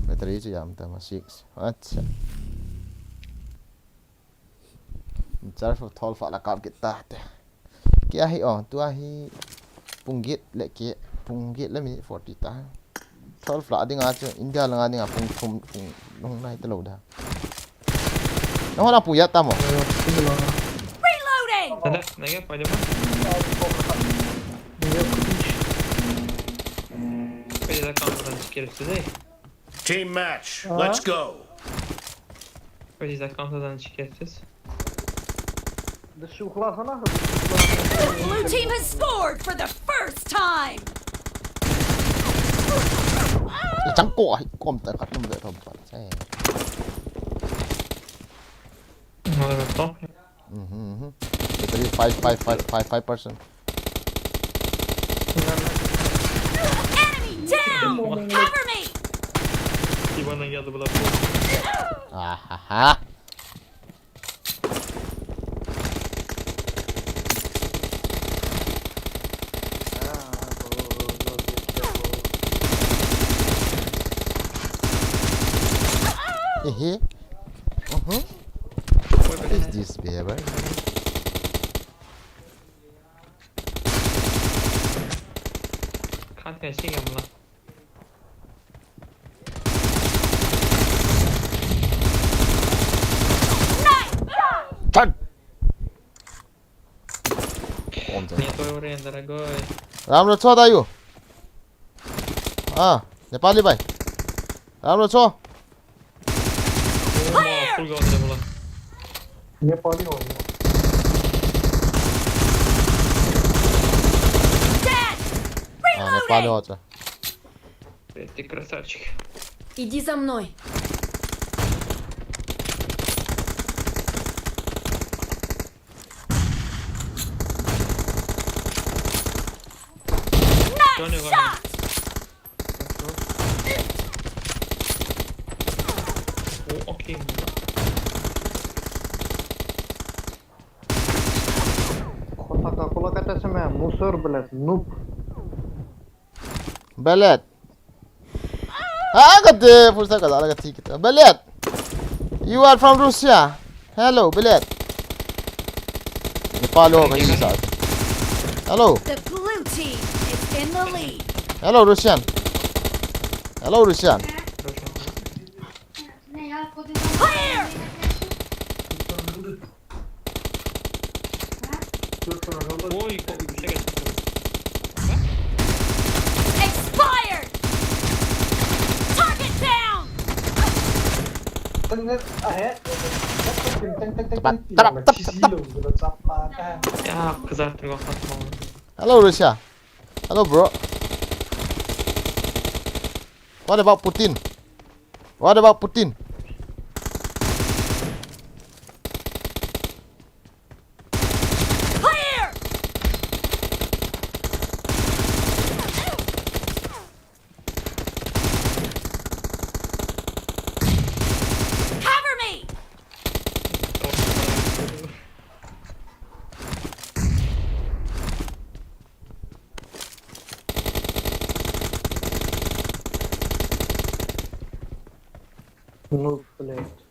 แบตเตอรี่จะยำแต่มา6อัชCharge of 12 fala kap kita te kia hi on tua hi punggit le ke punggit le minute 40 ta 12 fla dinga chu India langa dinga pung thum nong nai te lo da no hona puya ta mo Reloading! Ada, nega, pode ir. Pode dar calma na esquerda, precisei. Team match, let's go! Pode dar calma na esquerda, precisei. شو خلاص انا The blue team has scored for the first time! chẳng có com ta kat number rom pa sai battery 5%. Enemy down! Cover me! Iba nangyado pala po. Ahaha. Hehe. What is this behavior? Can't I see him? Chad. Nie to uren, дорогой. Ram lo cho da yu. Ah, Nepali bhai. Ram lo cho. Full go de bola. Nepali हो गया Dead! Ah, Nepali Reloading! ho cha. Ты красавчик. Иди за мной. Johnny, Nice shot! Oh, okej. Кола ката се ме мусор блед нуп. Belet. Ah, gade, pursa ka dala ka thi kita. Belet. You are from Russia. Hello, Belet. Nepal ho ka hi sa. Hello. The blue team is in the lead. Hello, Russian. Hello, Russian. Clear! Oj, chega. Expired! Target down! ahead Ya kızarttım kapattım onu. Hello, Russia. Hello, bro. What about Putin? What about Putin? Clear! Cover me! Move left.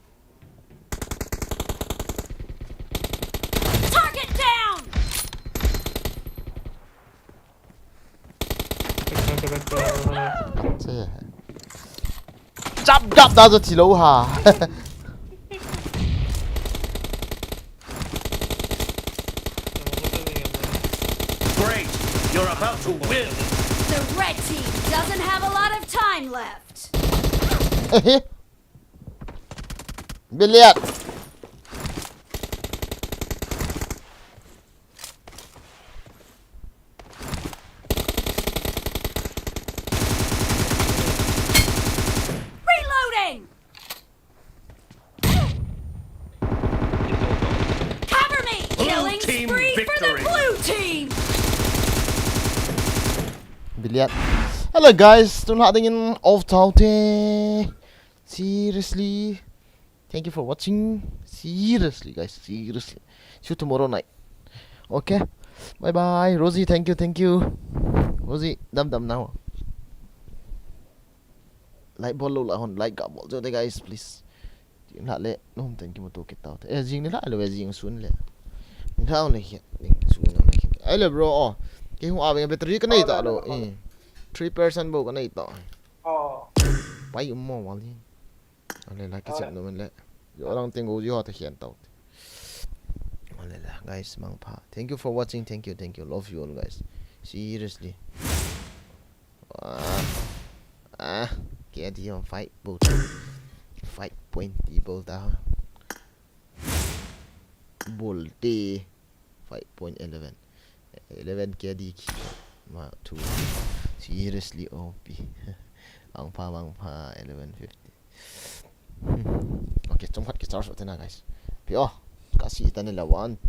Target down! Thế à? Chắp ra rồi chỉ lâu hả? Great! You're about to win! The red team doesn't have a lot of time left. Billiard. Reloading! Cover me! Blue Killing team spree for the victory. blue team! Billiard. Hello guys, tôi lại đang off town. Seriously. Thank you for watching. Seriously guys, seriously. See you tomorrow night. Okay. Bye bye. Rosie, thank you. Rosie, Edam Nah. Like ball lại hòn like cả ball cho đây guys please. Tiếng lại lệ, nó không thành cái một tổ kết tao. Ê riêng lại là về riêng xuống lệ. Mình thao này hiện, mình xuống này hiện. Ấy là bro, cái hôm abang battery cái này tạo rồi. 3% bộ cái này tạo. Quay mua vào đi. Đây là cái chuyện đó mình lệ. Giờ đang tiếng gì họ thể hiện tạo. Đây là guys mang pa. Thank you for watching. Thank you. Love you all guys. Seriously. Kẻ đi on fight both. Fight point đi both down. Bull D. Fight point 11. 11 kẻ đi mà 2. Seriously OP. Mang pa 1150. Okay, trong hot cái start rồi thế nào guys. Pio, kasih tanya lawan.